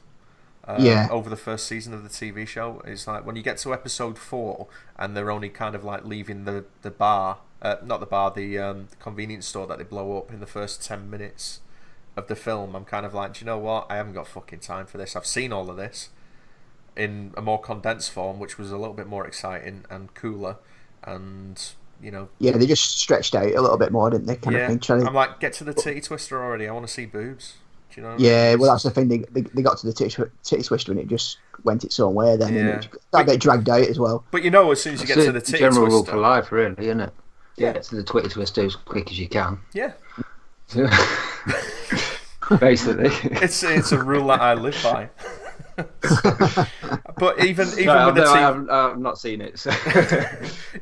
S1: Over the first season of the TV show, it's like when you get to episode 4 and they're only kind of like leaving the bar, not the bar, the convenience store that they blow up in the first 10 minutes of the film. I'm kind of like, do you know what? I haven't got fucking time for this. I've seen all of this in a more condensed form, which was a little bit more exciting and cooler, and
S3: yeah, they just stretched out a little bit more, didn't they? Kind of thing.
S1: I'm like, get to the titty twister already. I want to see boobs. Do you know?
S3: Yeah, well, that's the thing. They got to the titty twister and it just went its own way. Then and it got a bit dragged out as well.
S1: But as soon as you get to the titty
S2: general
S1: twister,
S2: rule for life, really, isn't it? Yeah, to the titty twister as quick as you can.
S1: Yeah.
S2: Basically,
S1: it's a rule that I live by. But even with
S2: I've not seen it. So.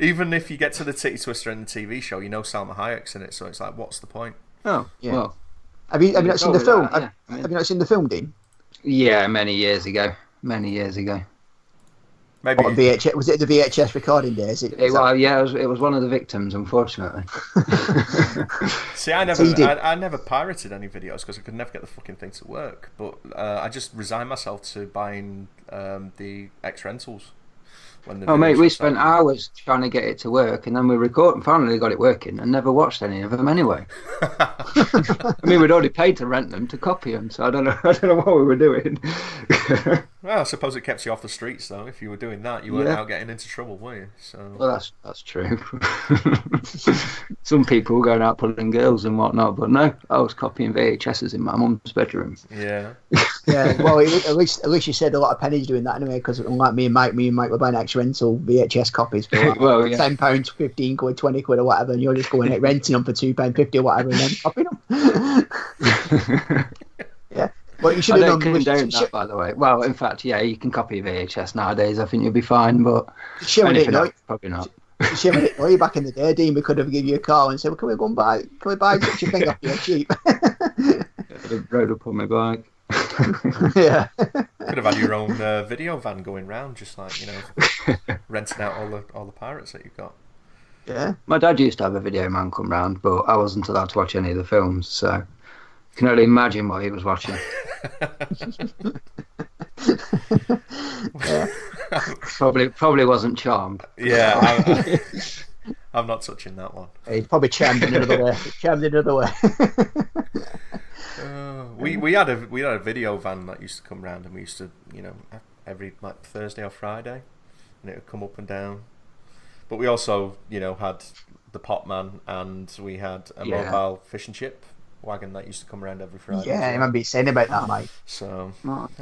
S1: Even if you get to the titty twister in the TV show, Salma Hayek's in it, so it's like, what's the point?
S2: Oh, yeah. Well,
S3: have you not seen the film? Have you not seen the film, Dean?
S2: Yeah, many years ago.
S1: Maybe
S3: VHS, was it the VHS recording days?
S2: It was one of the victims, unfortunately.
S1: See, I never pirated any videos because I could never get the fucking thing to work. But I just resigned myself to buying the X rentals.
S2: Mate, we spent hours trying to get it to work, and then we finally got it working, and never watched any of them anyway. I mean, we'd already paid to rent them to copy them, so I don't know what we were doing.
S1: Well, I suppose it kept you off the streets, though. If you were doing that, you weren't out getting into trouble, were you? So.
S2: Well, that's true. Some people were going out pulling girls and whatnot, but no, I was copying VHSs in my mum's bedroom.
S1: Yeah.
S3: Yeah, well, at least you saved a lot of pennies doing that anyway, because unlike me and Mike were buying X rental VHS copies for like £10, £15, £20 or whatever, and you're just going out renting them for £2.50 or whatever, and then copying them. Yeah. Well, you should have done
S2: that, by the way. Well, in fact, yeah, you can copy VHS nowadays. I think you'll be fine, but probably not.
S3: Way back in the day, Dean, we could have given you a call and said, "Well, can we buy such a thing off you cheap?"
S2: Rode up on my bike.
S3: Yeah.
S1: Could have had your own video van going round, just like renting out all the pirates that you've got.
S3: Yeah.
S2: My dad used to have a video man come round, but I wasn't allowed to watch any of the films, so I can only imagine what he was watching.
S3: Yeah.
S2: Probably wasn't charmed.
S1: Yeah, I'm not touching that one.
S3: He's probably charmed in another way.
S1: We had a video van that used to come round, and we used to every Thursday or Friday, and it would come up and down. But we also had the pot man, and we had a mobile fish and chip wagon that used to come around every Friday.
S3: Yeah, I remember you saying about that, Mike.
S1: So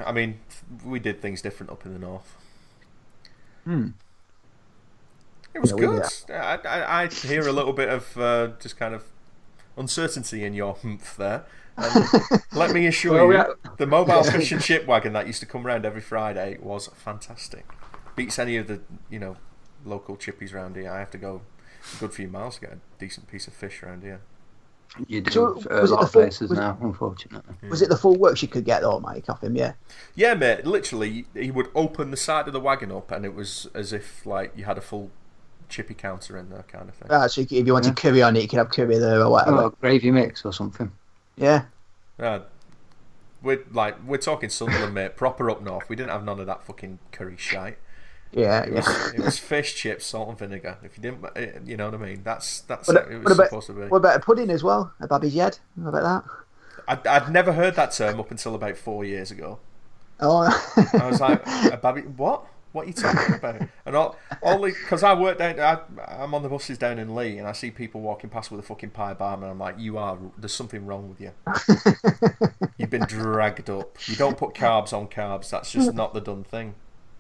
S1: I mean, we did things different up in the north. It was good. I hear a little bit of just kind of uncertainty in your humph there. And let me assure you, the mobile fish and chip wagon that used to come around every Friday was fantastic. Beats any of the local chippies around here. I have to go a good few miles to get a decent piece of fish around here.
S2: You do a lot of places now, unfortunately.
S3: Was it the full works you could get though, Mike, off him?
S1: Yeah, mate. Literally, he would open the side of the wagon up, and it was as if like you had a full chippy counter in there, kind of thing.
S3: So if you wanted curry on it, you could have curry there or whatever.
S2: Oh, gravy mix or something.
S3: Yeah.
S1: We're talking Sunderland, mate. Proper up north. We didn't have none of that fucking curry shite.
S3: Yeah,
S1: it was fish, chips, salt and vinegar. If you didn't, you know what I mean. That's it was supposed to be.
S3: What about a pudding as well? A babby's head. What about that?
S1: I'd never heard that term up until about 4 years ago.
S3: Oh,
S1: I was like, a babby, what? What are you talking about? And only because I work down, I'm on the buses down in Leigh, and I see people walking past with a fucking pie bomb, and I'm like, there's something wrong with you. You've been dragged up. You don't put carbs on carbs. That's just not the done thing.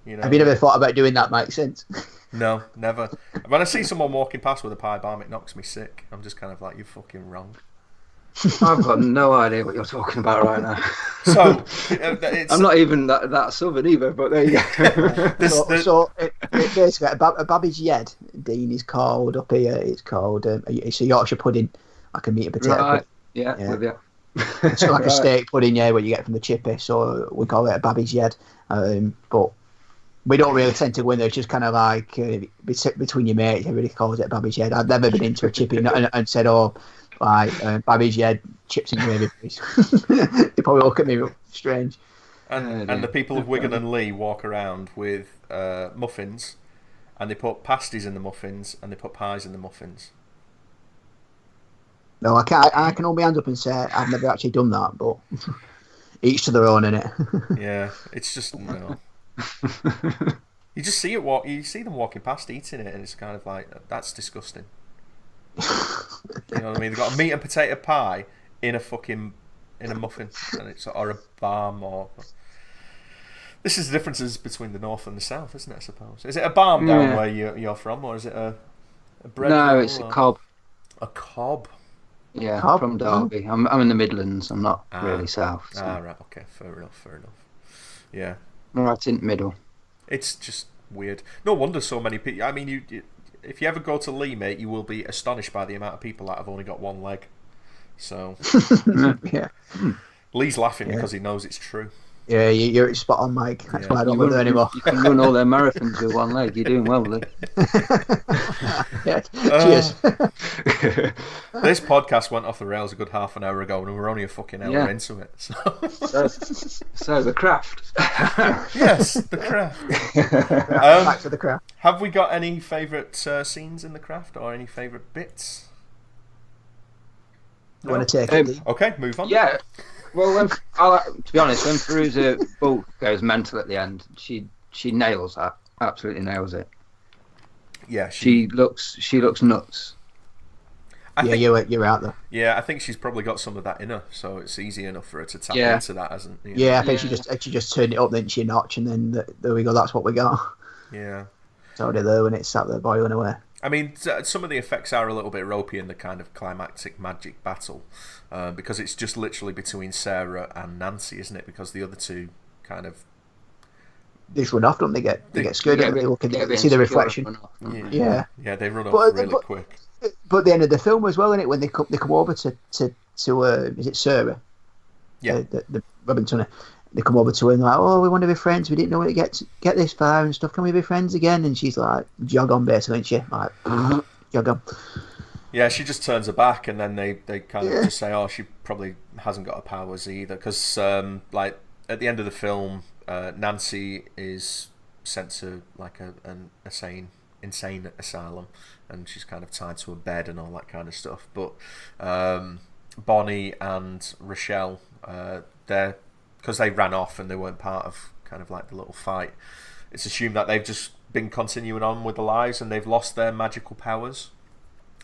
S1: You know?
S3: Have you never thought about doing that, Mike, since?
S1: No, never. When I see someone walking past with a pie bomb, it knocks me sick. I'm just kind of like, you're fucking wrong.
S2: I've got no idea what you're talking about right now.
S1: So
S2: I'm not even that southern either, but there you go.
S3: So basically, a Babbage Yed, Dean, is called up here. It's called it's a Yorkshire pudding, like a meat and potato.
S2: Right.
S3: Pudding.
S2: Yeah. With you.
S3: It's like a steak pudding, what you get from the chippy. So we call it a Babbage Yed, but we don't really tend to go in there. It's just kind of like between your mates, everybody calls it a Babbage Yed. I've never been into a chippy and said, "Oh, like Babbage Yed chips and gravy, please." They probably look at me strange.
S1: And the people of Wigan and Leigh walk around with muffins, and they put pasties in the muffins, and they put pies in the muffins.
S3: No, I can hold my hands up and say I've never actually done that, but each to their own, innit?
S1: Yeah, it's just no. You just see you see them walking past eating it, and it's kind of like, that's disgusting. You know what I mean? They've got a meat and potato pie in a muffin, and it's or a barm or. This is the differences between the north and the south, isn't it? I suppose. Is it a barm down where you're from, or is it a bread?
S2: No, it's a cob.
S1: A cob.
S2: Yeah,
S3: Cob?
S2: from Derby. I'm in the Midlands. I'm not really south. So.
S1: Right. Okay. Fair enough. Yeah.
S2: Right in the middle.
S1: It's just weird. No wonder so many people. I mean, if you ever go to Leigh, mate, you will be astonished by the amount of people that have only got one leg. So,
S3: Yeah.
S1: Lee's laughing because he knows it's true.
S3: Yeah, you're spot on, Mike. That's why I don't go there anymore.
S2: You can run all their marathons with one leg. You're doing well, Lee.
S3: Yeah. Cheers.
S1: This podcast went off the rails a good half an hour ago, and we're only a fucking hour into it.
S2: So the craft.
S1: Yes, the craft.
S3: Back to the craft.
S1: Have we got any favourite scenes in the craft, or any favourite bits?
S3: You want to take it?
S1: Okay, move on.
S2: Yeah. Well, to be honest, when Fairuza Balk goes mental at the end, she nails that. Absolutely nails it.
S1: Yeah,
S2: she looks nuts.
S3: You're out there.
S1: Yeah, I think she's probably got some of that in her, so it's easy enough for her to tap into that, hasn't it?
S3: Yeah, I think she just turned it up, then she a notch, and then there we go. That's what we got.
S1: Yeah.
S3: So did there when it sat there boiling away.
S1: I mean, some of the effects are a little bit ropey in the kind of climactic magic battle, because it's just literally between Sarah and Nancy, isn't it? Because the other two kind of
S3: they just run off, don't they? Get scared, and they see the reflection. Yeah,
S1: they run off really quick.
S3: But the end of the film as well, isn't it? When they come over to is it Sarah?
S1: Yeah,
S3: the Robin Tunney. They come over to her and they're like, "Oh, we want to be friends. We didn't know it get this far and stuff. Can we be friends again?" And she's like, "Jog on, basically, isn't she?" Like, jog on.
S1: Yeah, she just turns her back, and then they kind of just say, "Oh, she probably hasn't got her powers either." Because like at the end of the film, Nancy is sent to like an insane asylum, and she's kind of tied to a bed and all that kind of stuff. But Bonnie and Rochelle, they're because they ran off and they weren't part of kind of like the little fight. It's assumed that they've just been continuing on with their lives and they've lost their magical powers.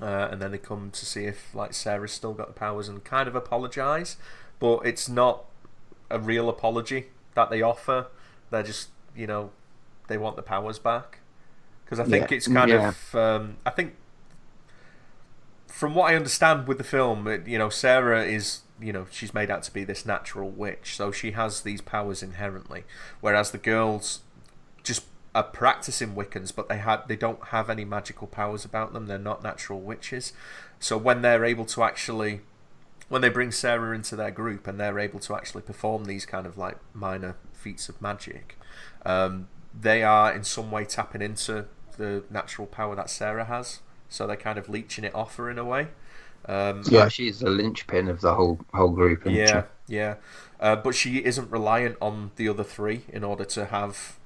S1: And then they come to see if like Sarah's still got the powers and kind of apologise. But it's not a real apology that they offer. They're just, they want the powers back. Because I think it's kind of... I think from what I understand with the film, Sarah is... she's made out to be this natural witch, so she has these powers inherently, whereas the girls just are practicing Wiccans, but they don't have any magical powers about them. They're not natural witches. So when they're able to actually, when they bring Sarah into their group and they're able to actually perform these kind of like minor feats of magic, they are in some way tapping into the natural power that Sarah has. So they're kind of leeching it off her in a way.
S2: She's the linchpin of the whole group.
S1: Yeah. But she isn't reliant on the other three in order to have,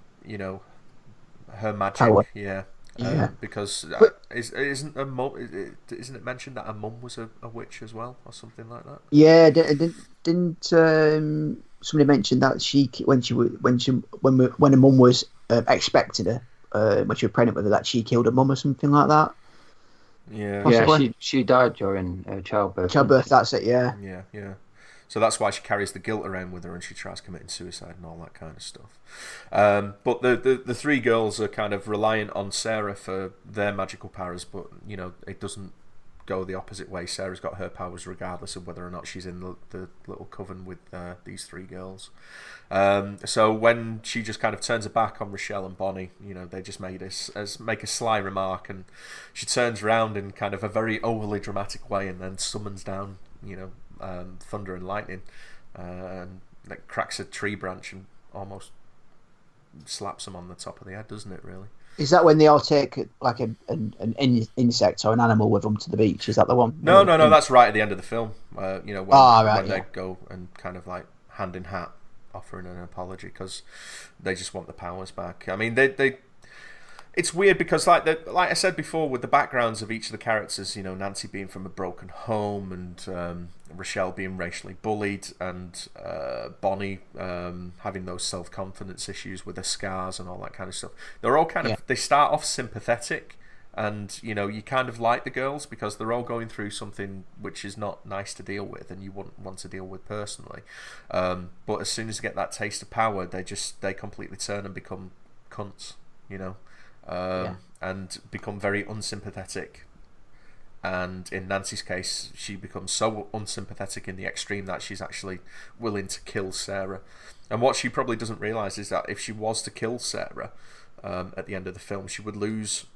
S1: her magic.
S3: Power.
S1: Yeah,
S3: Yeah.
S1: Because
S3: But
S1: isn't it mentioned that her mum was a witch as well, or something like that?
S3: yeah, didn't somebody mention that when her mum was expecting her, when she was pregnant with her, that she killed her mum or something like that?
S1: Yeah,
S2: Yeah,
S3: Possibly.
S2: she died during childbirth.
S3: Childbirth. That's it. Yeah.
S1: yeah. So that's why she carries the guilt around with her, and she tries committing suicide and all that kind of stuff. But the three girls are kind of reliant on Sarah for their magical powers, but it doesn't go the opposite way. Sarah's got her powers regardless of whether or not she's in the little coven with these three girls. So when she just kind of turns her back on Rochelle and Bonnie, they just make a sly remark, and she turns around in kind of a very overly dramatic way, and then summons down, thunder and lightning, and like cracks a tree branch and almost slaps them on the top of the head, doesn't it? Really.
S3: Is that when they all take like an insect or an animal with them to the beach? Is that the one?
S1: No. That's right at the end of the film. When they go and kind of like hand in hat offering an apology because they just want the powers back. I mean, they it's weird because like I said before, with the backgrounds of each of the characters, Nancy being from a broken home, and Rochelle being racially bullied, and Bonnie having those self-confidence issues with her scars and all that kind of stuff. They're all kind of they start off sympathetic, and you kind of like the girls because they're all going through something which is not nice to deal with, and you wouldn't want to deal with personally. But as soon as they get that taste of power, they completely turn and become cunts, and become very unsympathetic. And in Nancy's case, she becomes so unsympathetic in the extreme that she's actually willing to kill Sarah. And what she probably doesn't realise is that if she was to kill Sarah at the end of the film, she would lose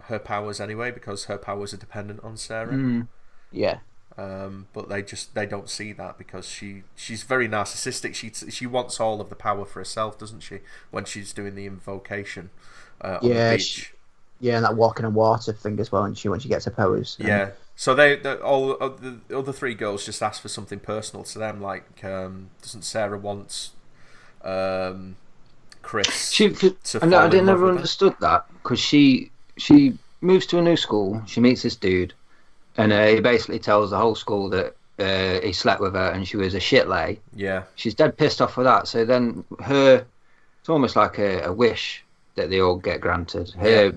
S1: her powers anyway, because her powers are dependent on Sarah.
S3: Yeah.
S1: But they don't see that because she's very narcissistic. She wants all of the power for herself, doesn't she? When she's doing the invocation on the beach.
S3: And that walking on water thing as well. And when she gets her powers.
S1: Yeah. So all of the other three girls just ask for something personal to them, like doesn't Sarah want Chris to fall in love
S2: I never
S1: with her?
S2: understood that, because she moves to a new school, she meets this dude, and he basically tells the whole school that he slept with her and she was a shit lay.
S1: Yeah.
S2: She's dead pissed off with that. So then it's almost like a wish that they all get granted. Her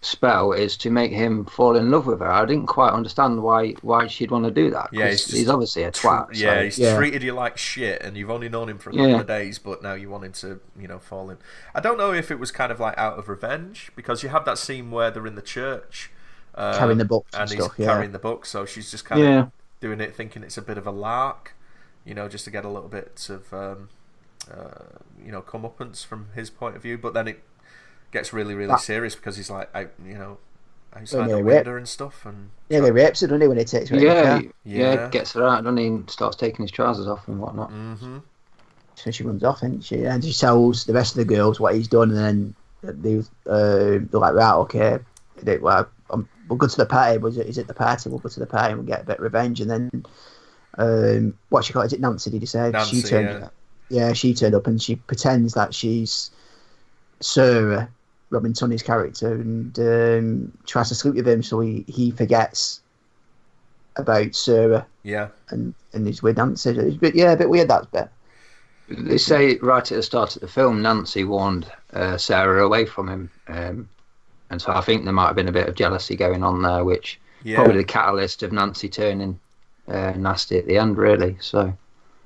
S2: spell is to make him fall in love with her. I didn't quite understand why she'd want to do that.
S1: Yeah,
S2: he's obviously a twat.
S1: He's treated you like shit, and you've only known him for a couple of days, but now you want him to, fall in. I don't know if it was kind of like out of revenge, because you have that scene where they're in the church,
S3: carrying the books and
S1: he's
S3: stuff.
S1: Carrying the book, so she's just kind of doing it, thinking it's a bit of a lark, just to get a little bit of, comeuppance from his point of view. But then it gets really, really serious because he's like, outside the window and stuff, and
S3: he rapes her, doesn't he, when he takes her?
S2: Gets her out, doesn't he, and starts taking his trousers off and whatnot.
S3: So she runs off, and she tells the rest of the girls what he's done, and then they're like, right, okay, we'll go to the party. Is it the party? We'll go to the party and we'll get a bit of revenge. And then what she called, is it Nancy? Did you say?
S1: Nancy,
S3: she turned up and she pretends that she's Sarah, Robin Tunney's character, and tries to sleep with him, so he forgets about Sarah.
S1: Yeah.
S3: And he's with Nancy. It's a bit weird, that bit.
S2: They say right at the start of the film, Nancy warned Sarah away from him. And so I think there might have been a bit of jealousy going on there, which probably the catalyst of Nancy turning nasty at the end, really. So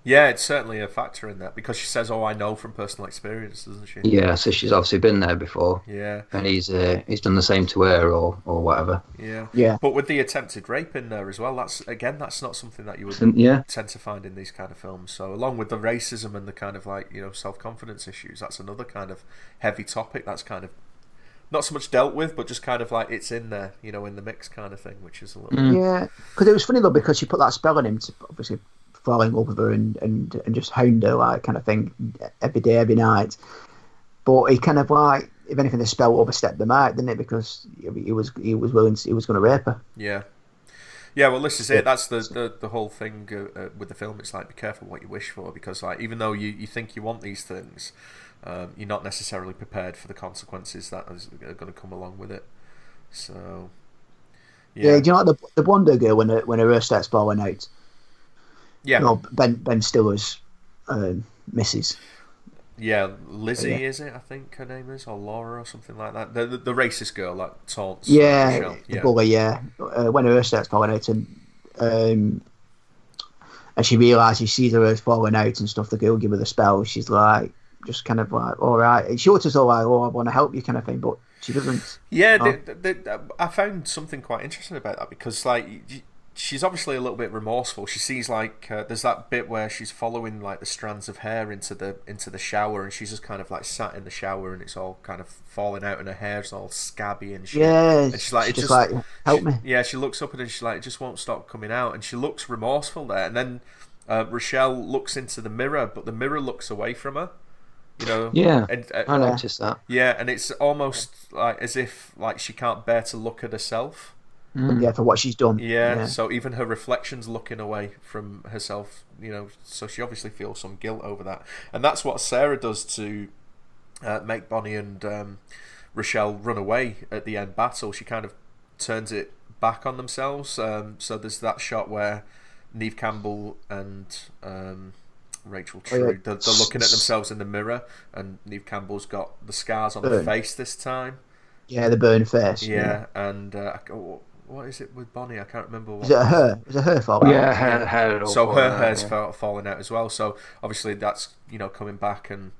S1: yeah, it's certainly a factor in that, because she says, "Oh, I know from personal experience," doesn't she?
S2: Yeah, so she's obviously been there before.
S1: Yeah,
S2: and he's done the same to her or whatever.
S1: Yeah. But with the attempted rape in there as well, that's not something that you would tend to find in these kind of films. So along with the racism and the kind of like self-confidence issues, that's another kind of heavy topic that's kind of not so much dealt with, but just kind of like it's in there, in the mix kind of thing, which is a little
S3: Yeah, because it was funny though, because she put that spell on him to obviously fall in love with her and just hound her, like, kind of thing, every day, every night. But he kind of, like, if anything, the spell overstepped the mark, didn't it? Because he was going to rape her.
S1: Yeah. Yeah, well, this is it. That's the whole thing with the film. It's like, be careful what you wish for, because like even though you think you want these things, you're not necessarily prepared for the consequences that are going to come along with it. So
S3: Yeah, do you know like the Wonder Girl when her hair starts falling out?
S1: Yeah.
S3: You know, Ben Stiller's missus.
S1: Yeah, Lizzie is it? I think her name is, or Laura, or something like that. The racist girl that taunts Michelle.
S3: The bully. Yeah, when her hair starts falling out and she realises, she sees her hair falling out and stuff. The girl give her the spell. She's like, just kind of like, all right. She looks as though like, oh, I want to help you, kind of thing, but she doesn't.
S1: Yeah, I found something quite interesting about that because like she's obviously a little bit remorseful. She sees like there's that bit where she's following like the strands of hair into the shower, and she's just kind of like sat in the shower, and it's all kind of falling out, and her hair's all scabby and shit.
S3: Yeah,
S1: and she's like,
S3: just like, help me.
S1: Yeah, she looks up and she's like, it just won't stop coming out, and she looks remorseful there. And then Rochelle looks into the mirror, but the mirror looks away from her. You know,
S2: I noticed that.
S1: Yeah, and it's almost like as if like she can't bear to look at herself.
S3: Yeah, for what she's done.
S1: Yeah, so even her reflection's looking away from herself. You know, so she obviously feels some guilt over that, and that's what Sarah does to make Bonnie and Rochelle run away at the end battle. She kind of turns it back on themselves. So there's that shot where Neve Campbell and Rachel True, they're looking at themselves in the mirror, and Neve Campbell's got the scars on her face this time.
S3: Yeah, the burned face.
S1: Yeah, and what is it with Bonnie? I can't remember. What
S3: is it her? Is it her fault?
S2: Yeah, her hair.
S1: So her hair's falling out as well. So obviously that's coming back and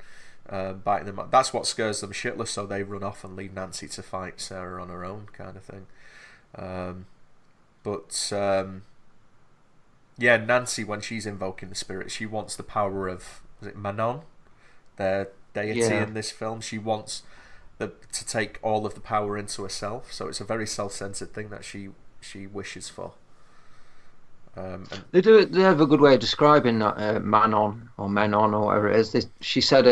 S1: biting them. That's what scares them shitless. So they run off and leave Nancy to fight Sarah on her own, kind of thing. Yeah, Nancy, when she's invoking the spirit, she wants the power of, was it Manon, their deity in this film. She wants to take all of the power into herself. So it's a very self-centered thing that she wishes for.
S2: They have a good way of describing that, Manon or Menon or whatever it is. She said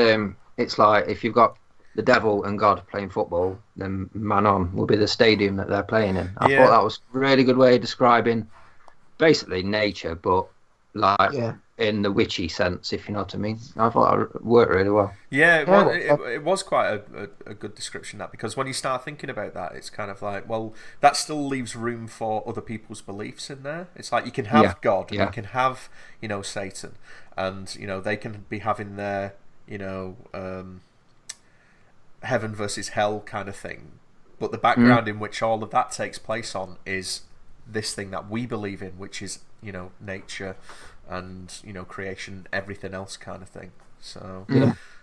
S2: it's like if you've got the devil and God playing football, then Manon will be the stadium that they're playing in. I thought that was a really good way of describing basically nature, but like in the witchy sense, if you know what I mean. I thought it worked really well.
S1: Yeah, it was quite a good description, that, because when you start thinking about that, it's kind of like, well, that still leaves room for other people's beliefs in there. It's like you can have God, and you can have, Satan, and, they can be having their, heaven versus hell kind of thing. But the background in which all of that takes place on is this thing that we believe in, which is nature and creation, everything else kind of thing. So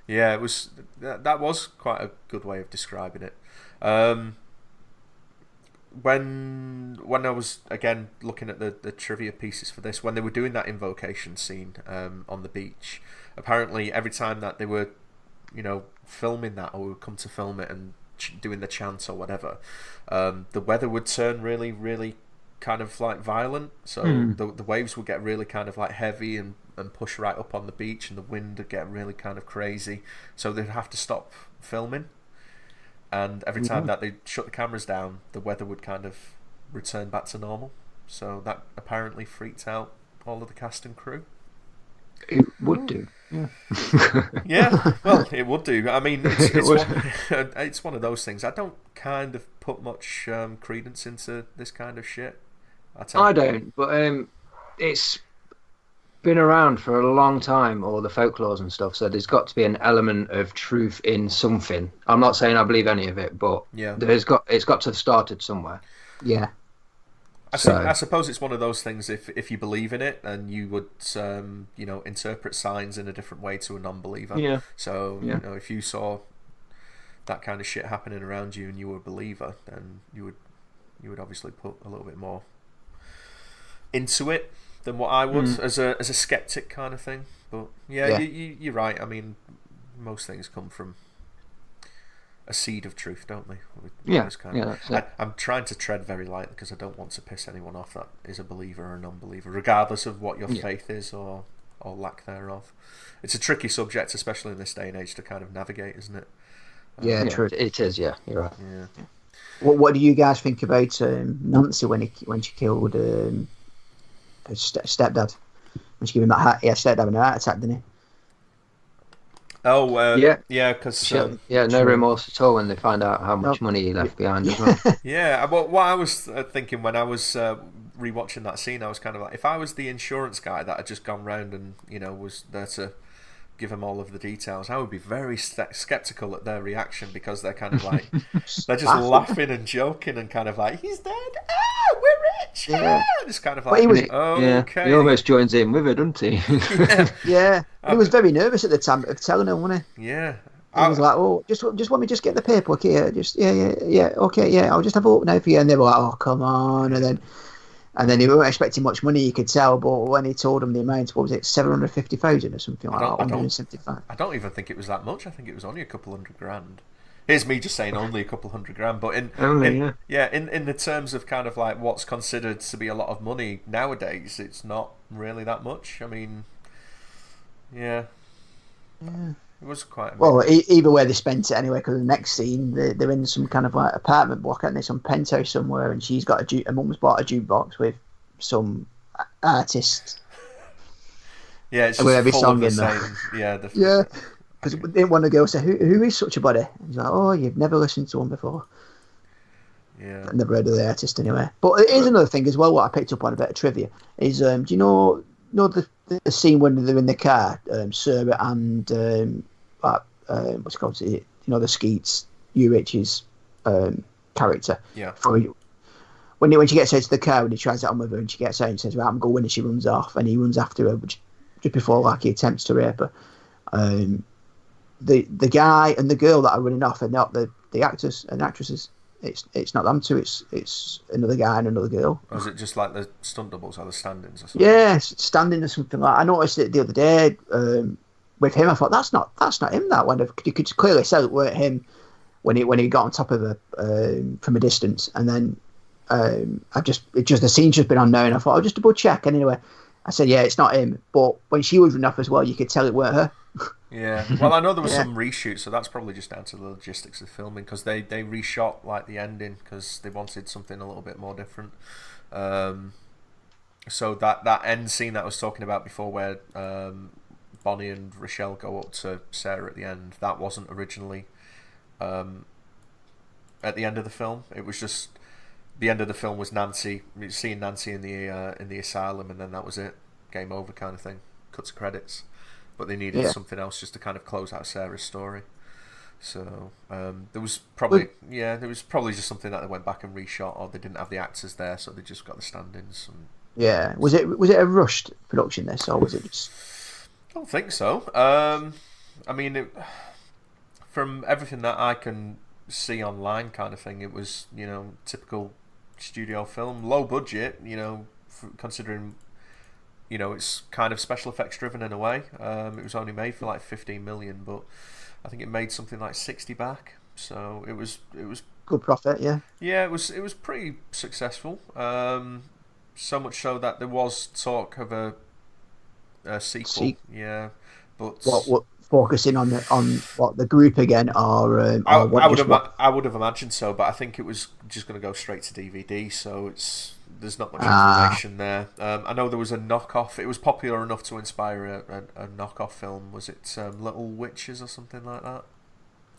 S1: it was that was quite a good way of describing it. When I was again looking at the trivia pieces for this, when they were doing that invocation scene on the beach, apparently every time that they were filming that, or would come to film it and doing the chant or whatever, the weather would turn really, really kind of like violent. So the waves would get really kind of like heavy and push right up on the beach, and the wind would get really kind of crazy. So they'd have to stop filming. And every time that they shut the cameras down, the weather would kind of return back to normal. So that apparently freaked out all of the cast and crew.
S2: It would do.
S1: Yeah, well, it would do. I mean, it's one of those things. I don't kind of put much credence into this kind of shit.
S2: I don't, but it's been around for a long time, all the folklores and stuff, so there's got to be an element of truth in something. I'm not saying I believe any of it, but it's got to have started somewhere.
S3: Yeah.
S1: I suppose it's one of those things. If you believe in it, then you would, interpret signs in a different way to a non-believer.
S2: Yeah.
S1: So if you saw that kind of shit happening around you and you were a believer, then you would obviously put a little bit more into it than what I would as a skeptic kind of thing. But you're right. I mean, most things come from a seed of truth, don't they? I'm trying to tread very lightly because I don't want to piss anyone off that is a believer or a non-believer, regardless of what your faith is or lack thereof. It's a tricky subject, especially in this day and age, to kind of navigate, isn't it?
S2: True. It is. Yeah, you're right.
S1: Yeah.
S3: What do you guys think about Nancy when she killed her stepdad? When she gave him that stepdad in a heart attack, didn't he?
S2: Yeah.
S1: yeah, because
S2: Yeah, no
S3: True.
S2: remorse at all when they find out how much
S3: No.
S2: money he left behind as well.
S1: yeah. What I was thinking when I was rewatching that scene, I was kind of like, if I was the insurance guy that had just gone round and was there to give them all of the details, I would be very skeptical at their reaction, because they're kind of like they're just laughing and joking and kind of like, he's dead, we're rich,
S3: Yeah.
S1: it's kind of
S3: But
S1: like,
S3: he was-
S1: okay,
S2: He almost joins in with it, doesn't he?
S1: yeah,
S3: Yeah, he was very nervous at the time of telling her, wasn't he?
S1: yeah.
S3: He was like, "Oh, just let me just get the paperwork here. Just yeah, okay, yeah. I'll just have a look now for you." And they were like, "Oh, come on!" And then he weren't expecting much money, you could tell. But when he told them the amount, what was it, 750,000 or something like that, 175?
S1: I don't even think it was that much. I think it was only a couple $100,000. Here's me just saying only a couple $100,000, but in the terms of kind of like what's considered to be a lot of money nowadays, it's not really that much. I mean, yeah. It was quite.
S3: Well, either way, they spent it anyway. Because the next scene, they're in some kind of like apartment block, and there's some penthouse somewhere, and she's got her mum's bought a jukebox with some artist.
S1: Yeah, it's just
S3: with every
S1: full
S3: song
S1: of the
S3: in there.
S1: same. Yeah,
S3: Yeah, because they didn't want to go say who is such a body. He's like, oh, you've never listened to one before.
S1: Yeah,
S3: I've never heard of the artist anyway. But it is another thing as well. What I picked up on a bit of trivia is, do you know the scene when they're in the car, Sarah and what's it called? The Skeets, Urich's character.
S1: Yeah.
S3: When she gets out to the car, when he tries it on with her, and she gets out and says, "Right, I'm going," and she runs off, and he runs after her, just before like he attempts to rape her. The guy and the girl that are running off are not the actors and actresses. It's not them two. It's another guy and another girl.
S1: Or is it just like the stunt doubles or the stand-ins or something?
S3: Yeah, standing or something like that. I noticed it the other day with him. I thought that's not him. That one, you could clearly tell it weren't him when he got on top of her from a distance. And then the scene's just been unknown. I thought I'll just double check. And anyway, I said yeah, it's not him. But when she was running off as well, you could tell it weren't her.
S1: Yeah, well, I know there was some reshoots, so that's probably just down to the logistics of filming, because they reshot like the ending because they wanted something a little bit more different. So that end scene that I was talking about before, where Bonnie and Rochelle go up to Sarah at the end, that wasn't originally at the end of the film. It was just the end of the film was seeing Nancy in the asylum, and then that was it, game over kind of thing, cuts to credits. But they needed something else just to kind of close out Sarah's story. So there was probably just something that they went back and reshot, or they didn't have the actors there, so they just got the stand-ins.
S3: Yeah, was it a rushed production this, or was it just?
S1: I don't think so. I mean, from everything that I can see online, kind of thing, it was typical studio film, low budget. Considering. It's kind of special effects driven in a way. It was only made for like 15 million, but I think it made something like 60 back. So it was
S3: good profit, yeah.
S1: Yeah, it was pretty successful. So much so that there was talk of a sequel. Yeah, but
S3: what focusing on the group again, or
S1: I would have imagined so, but I think it was just going to go straight to DVD. So there's not much information there. I know there was a knockoff. It was popular enough to inspire a knockoff film. Was it Little Witches or something like that?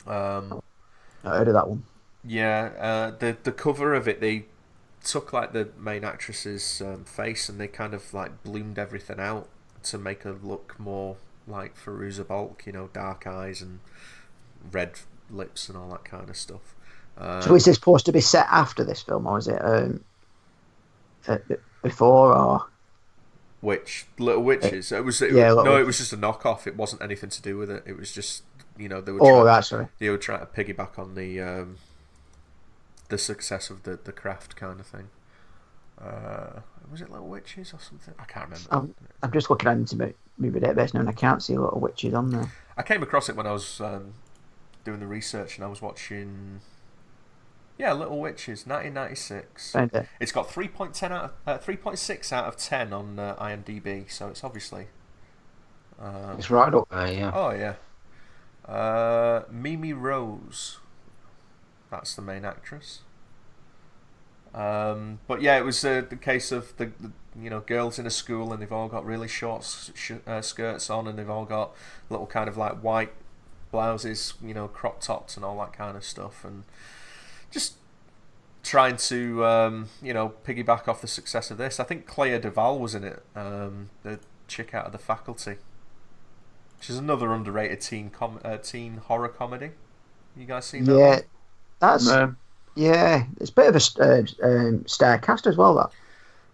S3: I heard of that one.
S1: Yeah, the cover of it, they took like the main actress's face and they kind of like bloomed everything out to make her look more like Fairuza Balk, dark eyes and red lips and all that kind of stuff.
S3: So is this supposed to be set after this film, or is it before, or
S1: which Little Witches? It was just a knockoff. It wasn't anything to do with it. It was just they were trying to piggyback on the success of the craft kind of thing. Was it Little Witches or something? I can't remember.
S3: I'm just looking at the movie database now, and I can't see Little Witches on there.
S1: I came across it when I was doing the research, and I was watching. Yeah, Little Witches, 1996. It's got 3.6 out of 10 on IMDb, so it's obviously.
S2: It's right up there, yeah.
S1: Oh yeah. Mimi Rose, that's the main actress. But yeah, it was the case of the girls in a school, and they've all got really short skirts on, and they've all got little kind of like white blouses, crop tops and all that kind of stuff, and just trying to piggyback off the success of this. I think Clea Duvall was in it, the chick out of The Faculty, which is another underrated teen horror comedy. You guys seen that?
S3: Yeah, that's it's a bit of a star cast as well. That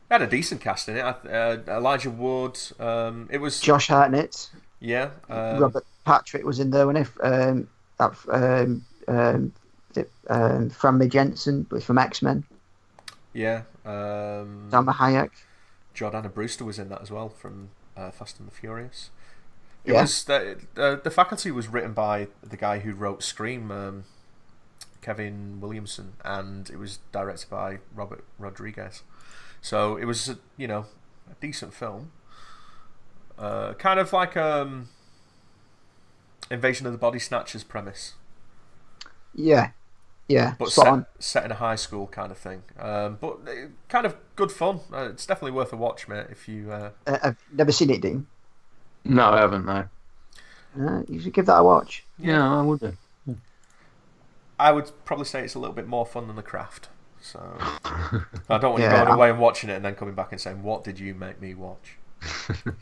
S1: it had a decent cast in it. Elijah Wood. It was
S3: Josh Hartnett.
S1: Yeah.
S3: Robert Patrick was in there, wasn't he? Franmy Jensen was from X-Men.
S1: Yeah.
S3: Salma Hayek.
S1: Jordana Brewster was in that as well from Fast and the Furious. It was the Faculty was written by the guy who wrote Scream, Kevin Williamson, and it was directed by Robert Rodriguez. So it was a decent film. Kind of like Invasion of the Body Snatchers premise.
S3: Yeah.
S1: But set in a high school kind of thing. But kind of good fun. It's definitely worth a watch, mate. If you
S3: I've never seen it, Dean.
S2: No, I haven't. No.
S3: You should give that a watch.
S2: Yeah, I would do.
S1: I would probably say it's a little bit more fun than The Craft. So I don't want you going away and watching it and then coming back and saying, "What did you make me watch?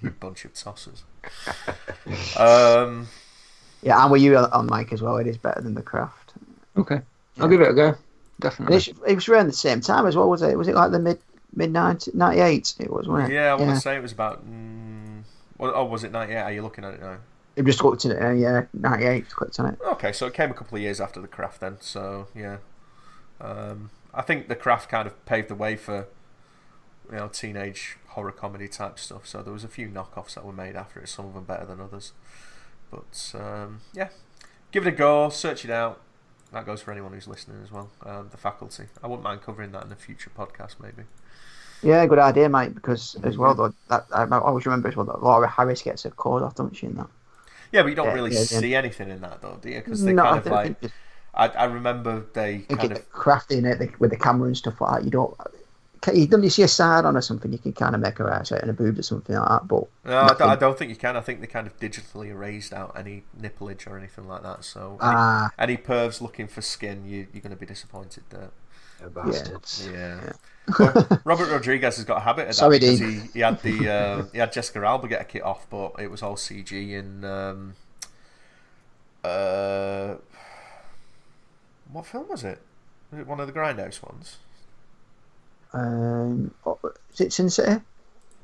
S1: You bunch of tossers."
S3: Yeah, and with you on Mike as well, it is better than The Craft.
S2: Okay, I'll give it a go. Definitely.
S3: And it was around the same time as well, was it? Was it like the mid 98? It was, wasn't it?
S1: Yeah, I want to say it was about. Was it 98? Are you looking at it now?
S3: I've just looked at it. Yeah, 98. Clicked on it.
S1: Okay, so it came a couple of years after The Craft then. So yeah, I think The Craft kind of paved the way for teenage horror comedy type stuff. So there was a few knockoffs that were made after it. Some of them better than others. But yeah, give it a go. Search it out. That goes for anyone who's listening as well. The Faculty. I wouldn't mind covering that in a future podcast, maybe.
S3: Yeah, good idea, mate. Because as well, though, that I always remember as well that Laura Harris gets a call off, don't she? In that.
S1: Yeah, but you don't really see anything in that, though, do you? Because they kind of like. I remember they kind of
S3: crafting it with the camera and stuff like that. You don't. You see a side on or something, you can kind of make her out and a boob or something like that. But
S1: no, I don't think you can. I think they kind of digitally erased out any nipplage or anything like that. So any pervs looking for skin, you're going to be disappointed there.
S2: Oh, bastards.
S1: Yeah. Well, Robert Rodriguez has got a habit of that.
S3: Sorry,
S1: because
S3: Dean.
S1: he had he had Jessica Alba get a kit off, but it was all CG in what film was it? Was it one of the Grindhouse ones?
S3: Is it Sin City?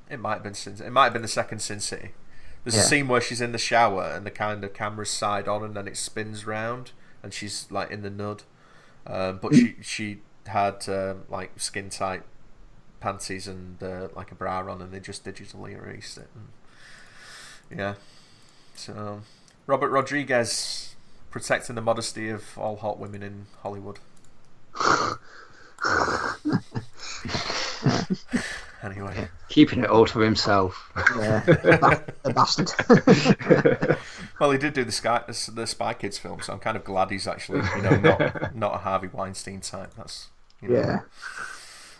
S1: It might have been It might have been the second Sin City. There's a scene where she's in the shower and the kind of camera's side on and then it spins round and she's like in the nud. But she had like skin tight panties and like a bra on, and they just digitally erased it. And, yeah. So Robert Rodriguez protecting the modesty of all hot women in Hollywood. Anyway,
S2: keeping it all to himself.
S3: Yeah, the bastard.
S1: Well, he did do the Spy Kids film, so I'm kind of glad he's actually, not a Harvey Weinstein type. That's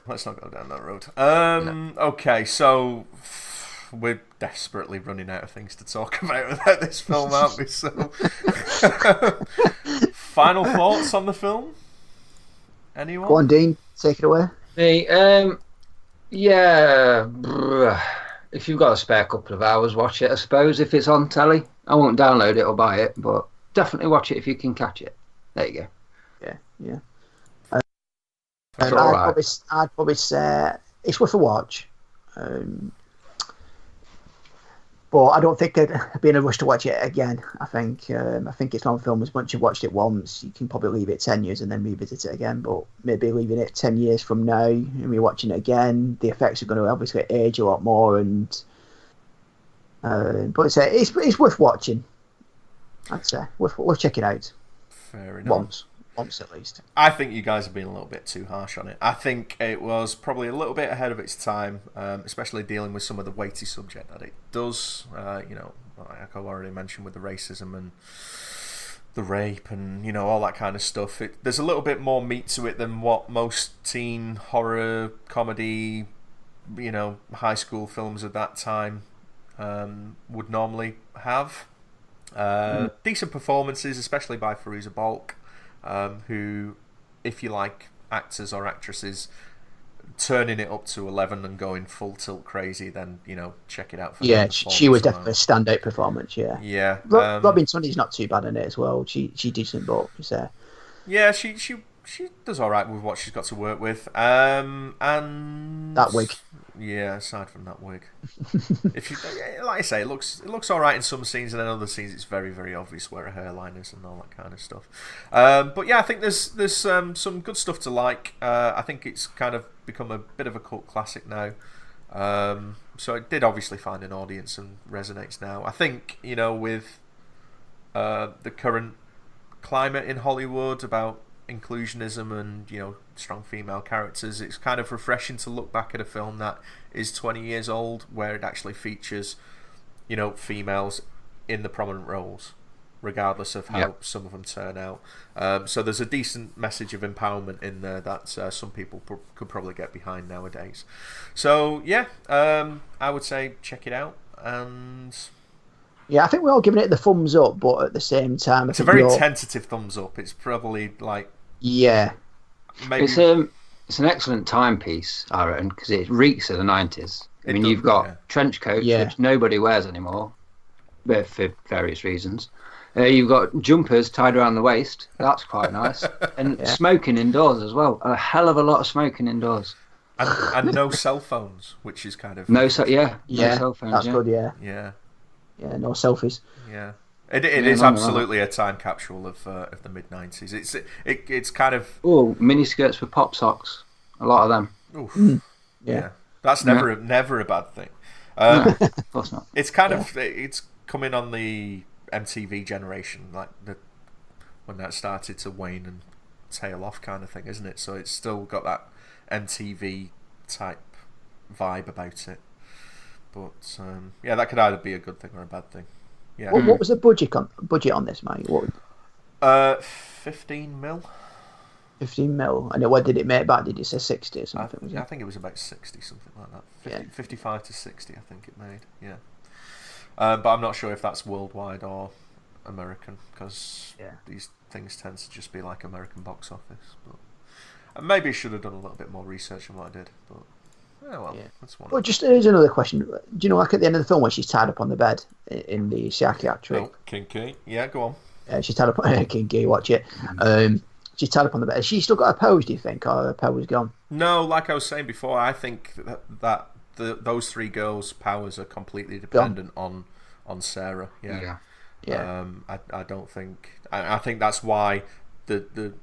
S1: Let's not go down that road. Okay, so we're desperately running out of things to talk about this film, aren't we? So, final thoughts on the film? Anyone?
S3: Go on, Dean. Take it away.
S2: Me, yeah. If you've got a spare couple of hours, watch it. I suppose if it's on telly, I won't download it or buy it, but definitely watch it if you can catch it. There you go.
S3: Yeah.
S2: Right.
S3: I'd probably say it's worth a watch, but I don't think it'd be in a rush to watch it again. I think it's long film. As once you've watched it once, you can probably leave it 10 years and then revisit it again. But maybe leaving it 10 years from now and rewatching it again, the effects are going to obviously age a lot more. And but it's worth watching. I'd say worth checking out.
S1: Fair enough.
S3: Once at least.
S1: I think you guys have been a little bit too harsh on it. I think it was probably a little bit ahead of its time, especially dealing with some of the weighty subject that it does. Like I already mentioned with the racism and the rape and all that kind of stuff. There's a little bit more meat to it than what most teen horror comedy, high school films of that time would normally have. Decent performances, especially by Fairuza Balk, who, if you like actors or actresses turning it up to 11 and going full tilt crazy, then check it out for
S3: Yeah,
S1: her
S3: she was
S1: performance as
S3: definitely a standout performance. Yeah,
S1: yeah.
S3: Robin Tunney's not too bad in it as well. She decent, but
S1: yeah, she does all right with what she's got to work with. And
S3: that wig.
S1: Yeah, aside from that wig, if you like I say, it looks all right in some scenes, and in other scenes it's very, very obvious where her hairline is and all that kind of stuff. But yeah, I think there's some good stuff to like. I think it's kind of become a bit of a cult classic now. So it did obviously find an audience and resonates now. I think with the current climate in Hollywood about inclusionism and strong female characters, it's kind of refreshing to look back at a film that is 20 years old where it actually features females in the prominent roles, regardless of how some of them turn out. So there's a decent message of empowerment in there that some people could probably get behind nowadays. So yeah, I would say check it out. And
S3: yeah, I think we're all giving it the thumbs up, but at the same time,
S1: it's a very tentative thumbs up. It's probably like
S2: maybe it's an excellent timepiece, I reckon, because it reeks of the 90s. I mean, you've got trench coats, which nobody wears anymore, but for various reasons. You've got jumpers tied around the waist. That's quite nice. And smoking indoors as well. A hell of a lot of smoking indoors.
S1: And no cell phones, which is kind of
S2: no cell phones.
S3: That's good.
S1: Yeah,
S3: no selfies.
S1: Yeah. It is absolutely a time capsule of the mid 90s. It's kind of
S2: mini skirts with pop socks. A lot of them.
S1: Oof. Yeah, that's never a bad thing.
S2: No, of course not.
S1: It's kind of it's coming on the MTV generation, like when that started to wane and tail off, kind of thing, isn't it? So it's still got that MTV type vibe about it. But that could either be a good thing or a bad thing. Yeah.
S3: What was the budget on this, mate?
S1: 15 mil.
S3: 15 mil. And what did it make back? Did you say 60 or something?
S1: I think it was about 60, something like that. 55 to 60, I think it made. Yeah. But I'm not sure if that's worldwide or American, because these things tend to just be like American box office. But maybe I should have done a little bit more research on what I did. But that's one.
S3: Well, just here's another question. Do you know, like at the end of the film where she's tied up on the bed in the psychiatric?
S1: Oh, kinky. Yeah, go on.
S3: She's tied up on kinky. Watch it. She's tied up on the bed. Has she still got her pose? Do you think, or her pose gone?
S1: No, like I was saying before, I think that those three girls' powers are completely dependent on Sarah. Yeah. I don't think. I think that's why the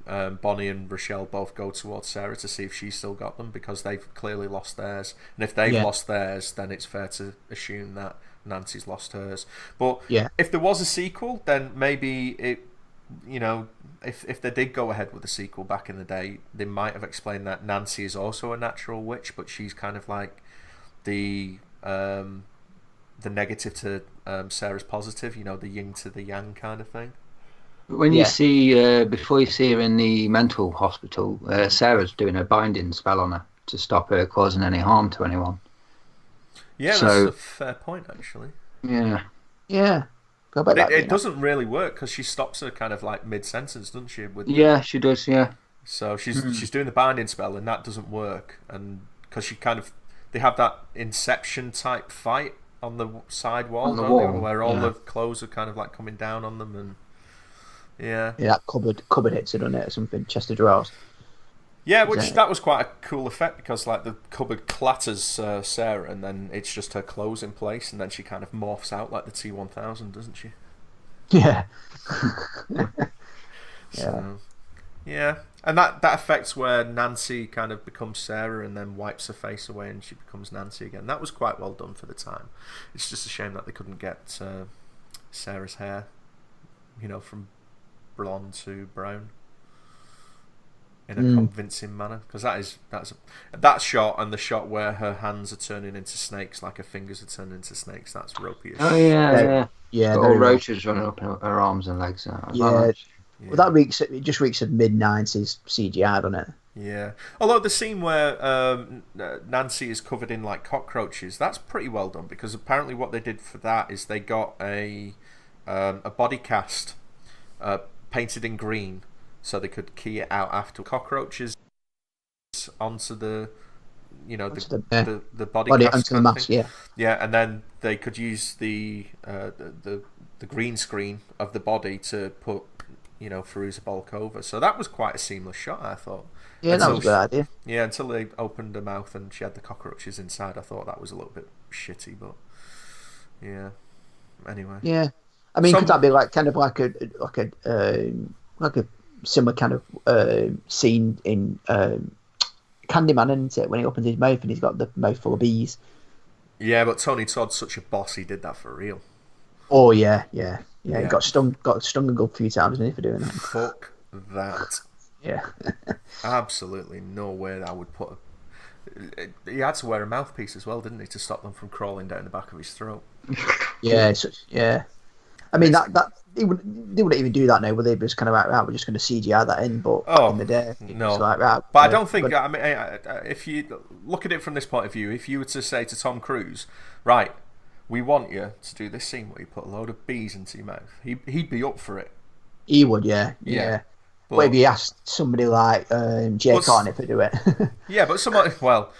S1: Bonnie and Rochelle both go towards Sarah to see if she's still got them, because they've clearly lost theirs, and if they've lost theirs, then it's fair to assume that Nancy's lost hers. But if there was a sequel, then maybe it, if they did go ahead with the sequel back in the day, they might have explained that Nancy is also a natural witch, but she's kind of like the negative to Sarah's positive, the yin to the yang kind of thing.
S2: When you see, before you see her in the mental hospital, Sarah's doing a binding spell on her to stop her causing any harm to anyone.
S1: Yeah, that's a fair point, actually.
S2: Yeah.
S3: Yeah.
S1: But it doesn't really work, because she stops her kind of like mid-sentence, doesn't she?
S2: She does, yeah.
S1: So she's doing the binding spell, and that doesn't work. And because they have that Inception type fight on the side wall, where all the clothes are kind of like coming down on them, and
S3: that cupboard hits it, doesn't it, or something, chest of drawers.
S1: Yeah, that was quite a cool effect, because like the cupboard clatters Sarah, and then it's just her clothes in place, and then she kind of morphs out like the T-1000, doesn't she?
S3: Yeah.
S1: And that affects where Nancy kind of becomes Sarah and then wipes her face away and she becomes Nancy again. That was quite well done for the time. It's just a shame that they couldn't get Sarah's hair, from blonde to brown in a convincing manner, because that shot, and the shot where her hands are turning into snakes, like her fingers are turning into snakes, that's ropey.
S2: Oh yeah. All roaches running up her arms and legs.
S3: Well, it just reeks of mid-90s CGI, doesn't it?
S1: Yeah. Although the scene where Nancy is covered in like cockroaches, that's pretty well done, because apparently what they did for that is they got a a body cast painted in green, so they could key it out after cockroaches onto the the body cast
S3: onto the mask,
S1: and then they could use the green screen of the body to put Fairuza Balk over. So that was quite a seamless shot, I thought.
S3: Yeah, that was a good idea.
S1: Yeah, until they opened her mouth and she had the cockroaches inside. I thought that was a little bit shitty, but yeah. Anyway.
S3: Yeah, I mean, could that be like kind of like a similar kind of scene in Candyman, isn't it? When he opens his mouth and he's got the mouth full of bees.
S1: Yeah, but Tony Todd's such a boss. He did that for real.
S3: Oh yeah. He got stung a good few times, didn't he, for doing that?
S1: Fuck that.
S3: Yeah.
S1: Absolutely no way I would put. He had to wear a mouthpiece as well, didn't he, to stop them from crawling down the back of his throat?
S3: Yeah. I mean that they wouldn't even do that now, would they? Just kind of like, right, we're just going to CGI that in. But back in the day,
S1: no.
S3: Like, right,
S1: but I don't think. I mean, if you look at it from this point of view, if you were to say to Tom Cruise, right, we want you to do this scene where you put a load of bees into your mouth, he'd be up for it.
S3: He would, yeah. But maybe he asked somebody like Jay Carney to do it.
S1: Yeah, but somebody. Well,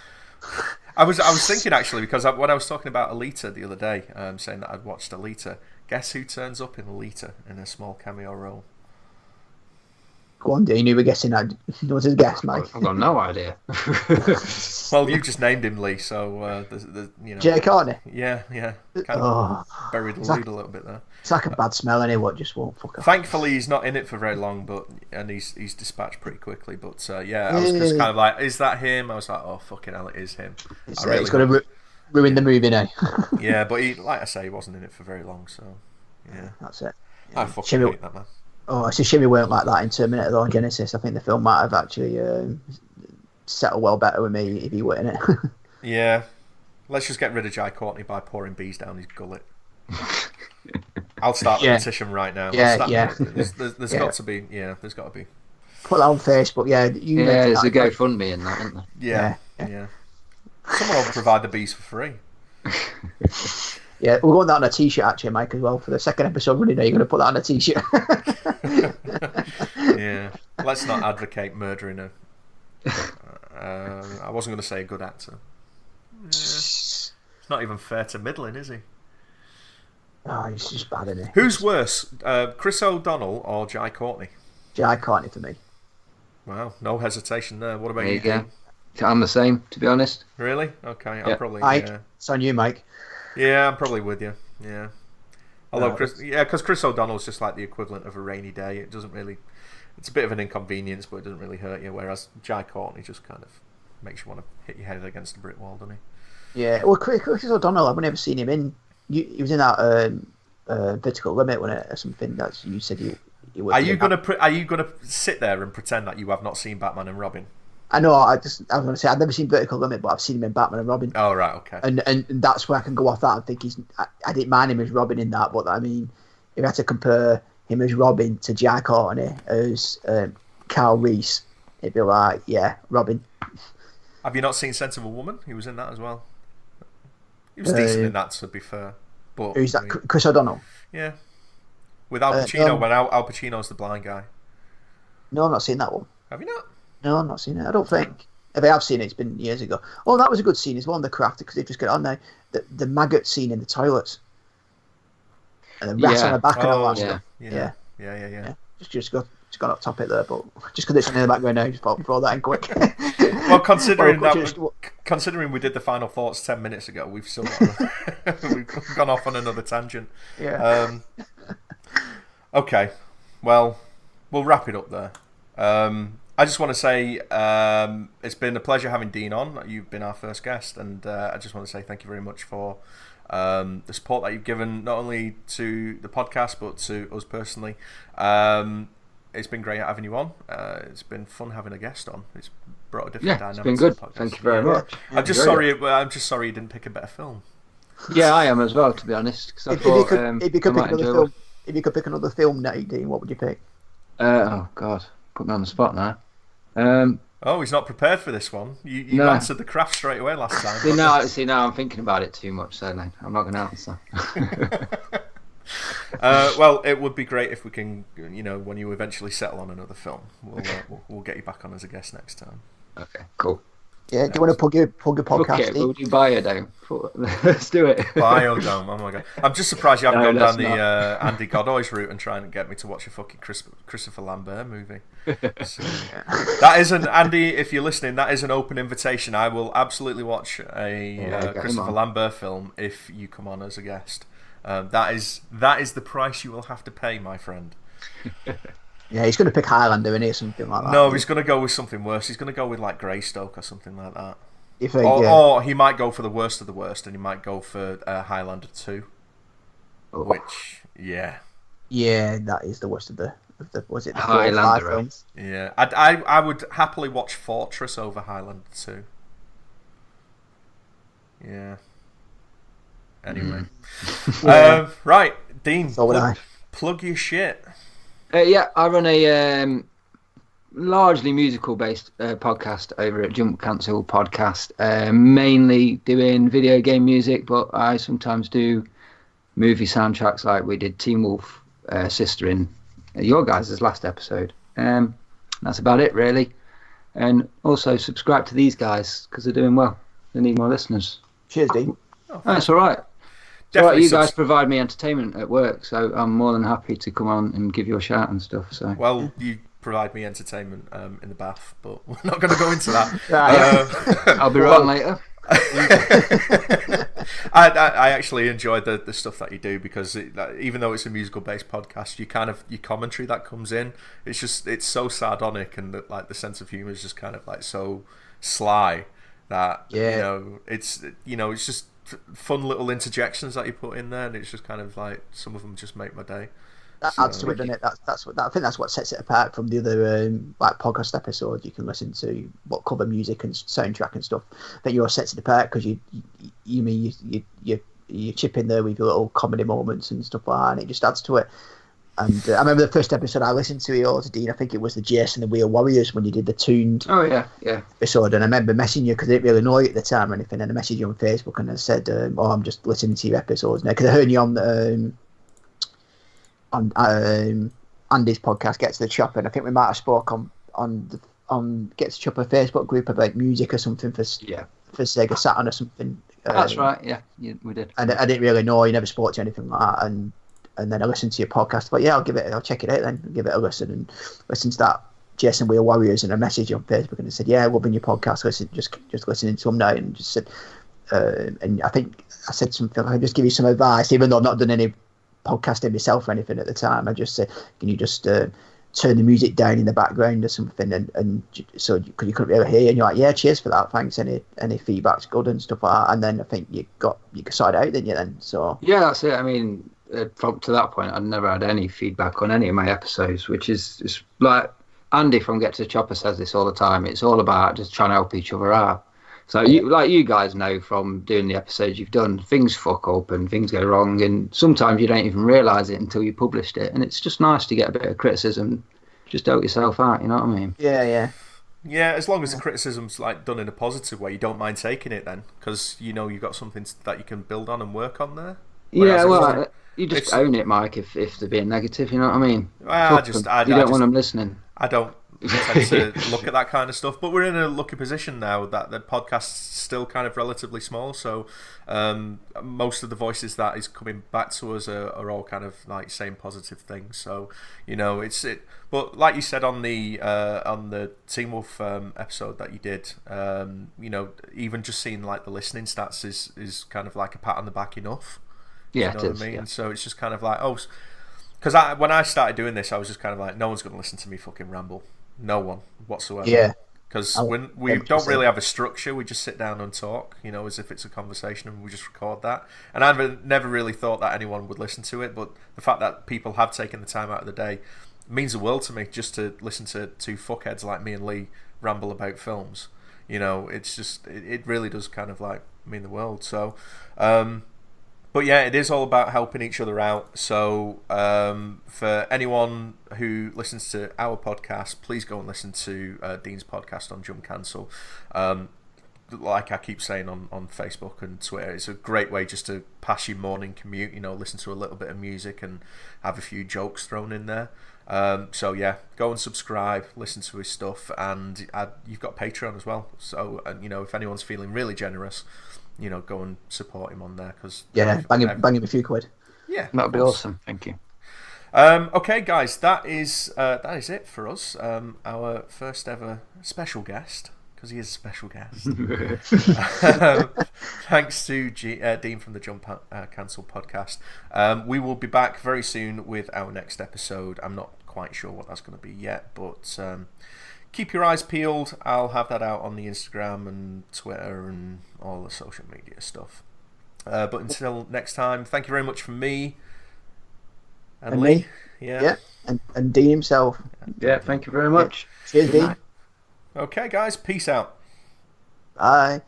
S1: I was thinking actually, because when I was talking about Alita the other day, saying that I'd watched Alita. Guess who turns up in Alita in a small cameo role?
S3: Go on, Dean. You were guessing that. What's his guess, Mike?
S2: I've got no idea.
S1: Well, you just named him, Lee. So
S3: Jay Carney.
S1: Yeah. Kind of buried the lead a little bit there.
S3: It's like a bad smell, anyway. Just won't fuck up.
S1: Thankfully, he's not in it for very long, and he's dispatched pretty quickly. But I was just kind of like, is that him? I was like, oh fucking hell, it is him.
S3: It's going to ruin the movie now.
S1: Yeah, but like I say, he wasn't in it for very long. So yeah,
S3: that's it.
S1: I fucking hate that man.
S3: Oh, it's a shame he weren't like that in Terminator though, on Genesis. I think the film might have actually settled well better with me if he were in it.
S1: Yeah. Let's just get rid of Jai Courtney by pouring bees down his gullet. I'll start the petition right now.
S3: Yeah.
S1: There's got to be. Yeah, there's got to be.
S3: Put that on Facebook,
S2: there's a GoFundMe in that, isn't there?
S1: Yeah. Someone will provide the bees for free.
S3: Yeah, we're going that on a t-shirt actually, Mike, as well. For the second episode running now, you're going to put that on a t-shirt.
S1: Yeah. Let's not advocate murdering a... I wasn't going to say a good actor. Yeah. It's not even fair to middling, is he?
S3: Oh, he's just bad, isn't he?
S1: Who's worse, Chris O'Donnell or Jai Courtney?
S3: Jai Courtney for me.
S1: Wow, no hesitation there. What about
S2: there
S1: you?
S2: You go. I'm the same, to be honest.
S1: Really? Okay,
S2: yeah.
S1: I'm probably...
S3: Mike, it's on you, Mike.
S1: Yeah, I'm probably with you. Yeah. Although because Chris O'Donnell's just like the equivalent of a rainy day. It doesn't really... It's a bit of an inconvenience, but it doesn't really hurt you. Whereas Jai Courtney just kind of makes you want to hit your head against a brick wall, doesn't he?
S3: Yeah. Well, Chris O'Donnell, I've never seen him in... He was in that Vertical Limit, wasn't it, or something that you said you would... Are you
S1: gonna sit there and pretend that you have not seen Batman and Robin?
S3: I know. I was going to say I've never seen Vertical Limit, but I've seen him in Batman and Robin.
S1: Oh right, okay.
S3: And that's where I can go off that and think I didn't mind him as Robin in that, but I mean, if I had to compare him as Robin to Jai Courtney as Kyle Reese, it'd be like, yeah, Robin.
S1: Have you not seen Sense of a Woman? He was in that as well. He was decent in that, to be fair. But
S3: who's that? Chris O'Donnell.
S1: Yeah, with Al Pacino when Al Pacino's the blind guy.
S3: No, I've not seen that one.
S1: Have you not?
S3: No, I've not seen it. I don't think. If I have seen it, it's been years ago. Oh, that was a good scene as well in The Craft, because they've just got it on now. The maggot scene in the toilets. And the rats on the back and all that stuff. Yeah. Just got off topic there, but just because it's in the background now, just throw that in quick.
S1: Well, considering we did the final thoughts 10 minutes ago, we've still we've gone off on another tangent.
S3: Yeah.
S1: Okay. Well, we'll wrap it up there. I just want to say it's been a pleasure having Dean on. You've been our first guest, and I just want to say thank you very much for the support that you've given not only to the podcast but to us personally. It's been great having you on. It's been fun having a guest on. It's brought a different dynamic.
S2: It's been good. Thank you very much.
S1: I'm just sorry you didn't pick a better film.
S2: Yeah, I am as well, to be honest.
S3: If you could pick another film, Dean, what would you pick?
S2: Oh God, put me on the spot now.
S1: Oh, he's not prepared for this one. You answered The Craft straight away last time.
S2: See, now I'm thinking about it too much, so I'm not going to answer.
S1: Well, it would be great if we can, when you eventually settle on another film, we'll get you back on as a guest next time.
S2: Okay, cool.
S3: Yeah, do you want to plug your podcast?
S2: Okay, we'll do Biodome. Let's do it.
S1: Biodome, oh my god. I'm just surprised you haven't gone down
S2: not.
S1: the Andy Godoy's route and trying to get me to watch a fucking Christopher Lambert movie. So, that is Andy, if you're listening, that is an open invitation. I will absolutely watch a Christopher Lambert film if you come on as a guest. That is the price you will have to pay, my friend.
S3: Yeah, he's going to pick Highlander in it, something like that.
S1: No, he's going to go with something worse. He's going to go with like Greystoke or something like that.
S3: Or
S1: he might go for the worst of the worst, and he might go for Highlander 2.
S2: Oh.
S1: Which, yeah,
S3: that is the worst of the was it the
S2: Highlander
S3: films?
S1: Yeah, I would happily watch Fortress over Highlander 2. Yeah. Anyway, right, Dean, plug your shit.
S2: I run a largely musical-based podcast over at Jump Cancel Podcast, mainly doing video game music, but I sometimes do movie soundtracks like we did Teen Wolf Sister in your guys' last episode. That's about it, really. And also subscribe to these guys because they're doing well. They need more listeners.
S3: Cheers, Dean.
S2: That's all right. You guys provide me entertainment at work, so I'm more than happy to come on and give you a shout and stuff. So
S1: you provide me entertainment in the bath, but we're not going to go into that.
S2: I'll be right on later.
S1: I actually enjoy the stuff that you do because even though it's a musical based podcast, your commentary that comes in, it's so sardonic and the sense of humor is just kind of like so sly that it's just fun little interjections that you put in there, and it's just kind of like some of them just make my day.
S3: That adds to it, doesn't it? I think that's what sets it apart from the other podcast episodes you can listen to, what cover music and soundtrack and stuff. I think yours sets it apart because you chip in there with your little comedy moments and stuff like that, and it just adds to it. And I remember the first episode I listened to yours, Dean. I think it was the Jason and the Wheel Warriors when you did the tuned episode. And I remember messaging you because I didn't really know you at the time or anything. And I messaged you on Facebook and I said, I'm just listening to your episodes now because I heard you on Andy's podcast, Get to the Chopper. And I think we might have spoke on Get to the Chopper Facebook group about music or something for Sega Saturn or something.
S2: That's right. Yeah, we did.
S3: And I didn't really know you never spoke to anything like that. And then I listened to your podcast, but I'll check it out then, give it a listen and listen to that Jason Wheel Warriors, and a message on Facebook and I said, loving your podcast, just listening to them now, and just said, and I think I said something, I'll just give you some advice, even though I've not done any podcasting myself or anything at the time. I just said, can you just turn the music down in the background or something, and so because you couldn't really hear you, and you're like, yeah, cheers for that, thanks, any feedback's good and stuff like that. And then I think you sorted out, didn't you then? So
S2: that's it. I mean, to that point, I'd never had any feedback on any of my episodes, which is like Andy from Get to the Chopper says this all the time. It's all about just trying to help each other out. So you guys know from doing the episodes you've done, things fuck up and things go wrong, and sometimes you don't even realise it until you published it. And it's just nice to get a bit of criticism, just help yourself out. You know what I mean?
S3: Yeah.
S1: Yeah, as long as the criticism's like done in a positive way, you don't mind taking it then, because you've got something that you can build on and work on there. Whereas
S2: you just own it, Mike, if they're being negative, you know what I mean?
S1: You
S2: don't want them listening.
S1: I don't tend to look at that kind of stuff, but we're in a lucky position now that the podcast's still kind of relatively small, so most of the voices that is coming back to us are all kind of like saying positive things, so but like you said on the Teen Wolf episode that you did, even just seeing like the listening stats is kind of like a pat on the back enough.
S2: Yeah,
S1: you know what I mean? Yeah. So it's just kind of like, because when I started doing this, I was just kind of like, no one's going to listen to me fucking ramble. No one whatsoever.
S3: Yeah.
S1: Because we don't really have a structure, we just sit down and talk, as if it's a conversation, and we just record that. And I've never really thought that anyone would listen to it, but the fact that people have taken the time out of the day means the world to me, just to listen to two fuckheads like me and Lee ramble about films. It's just, it really does kind of like mean the world. So, but yeah, it is all about helping each other out. So for anyone who listens to our podcast, please go and listen to Dean's podcast on Jump Cancel. like I keep saying on Facebook and Twitter, it's a great way just to pass your morning commute, listen to a little bit of music and have a few jokes thrown in there. So yeah, go and subscribe, listen to his stuff, and you've got Patreon as well. So if anyone's feeling really generous, go and support him on there, because
S3: bang him a few quid.
S1: Yeah,
S2: that'd be awesome. Thank you.
S1: Okay, guys, that is it for us. Our first ever special guest, because he is a special guest. Thanks to Dean from the Jump Cancel podcast. We will be back very soon with our next episode. I'm not quite sure what that's going to be yet, but keep your eyes peeled. I'll have that out on the Instagram and Twitter and all the social media stuff. But until next time, thank you very much from me. And Lee.
S3: Me. Yeah. And Dean himself.
S2: Yeah, thank you very much.
S3: Cheers, Dean.
S1: Okay, guys, peace out.
S3: Bye.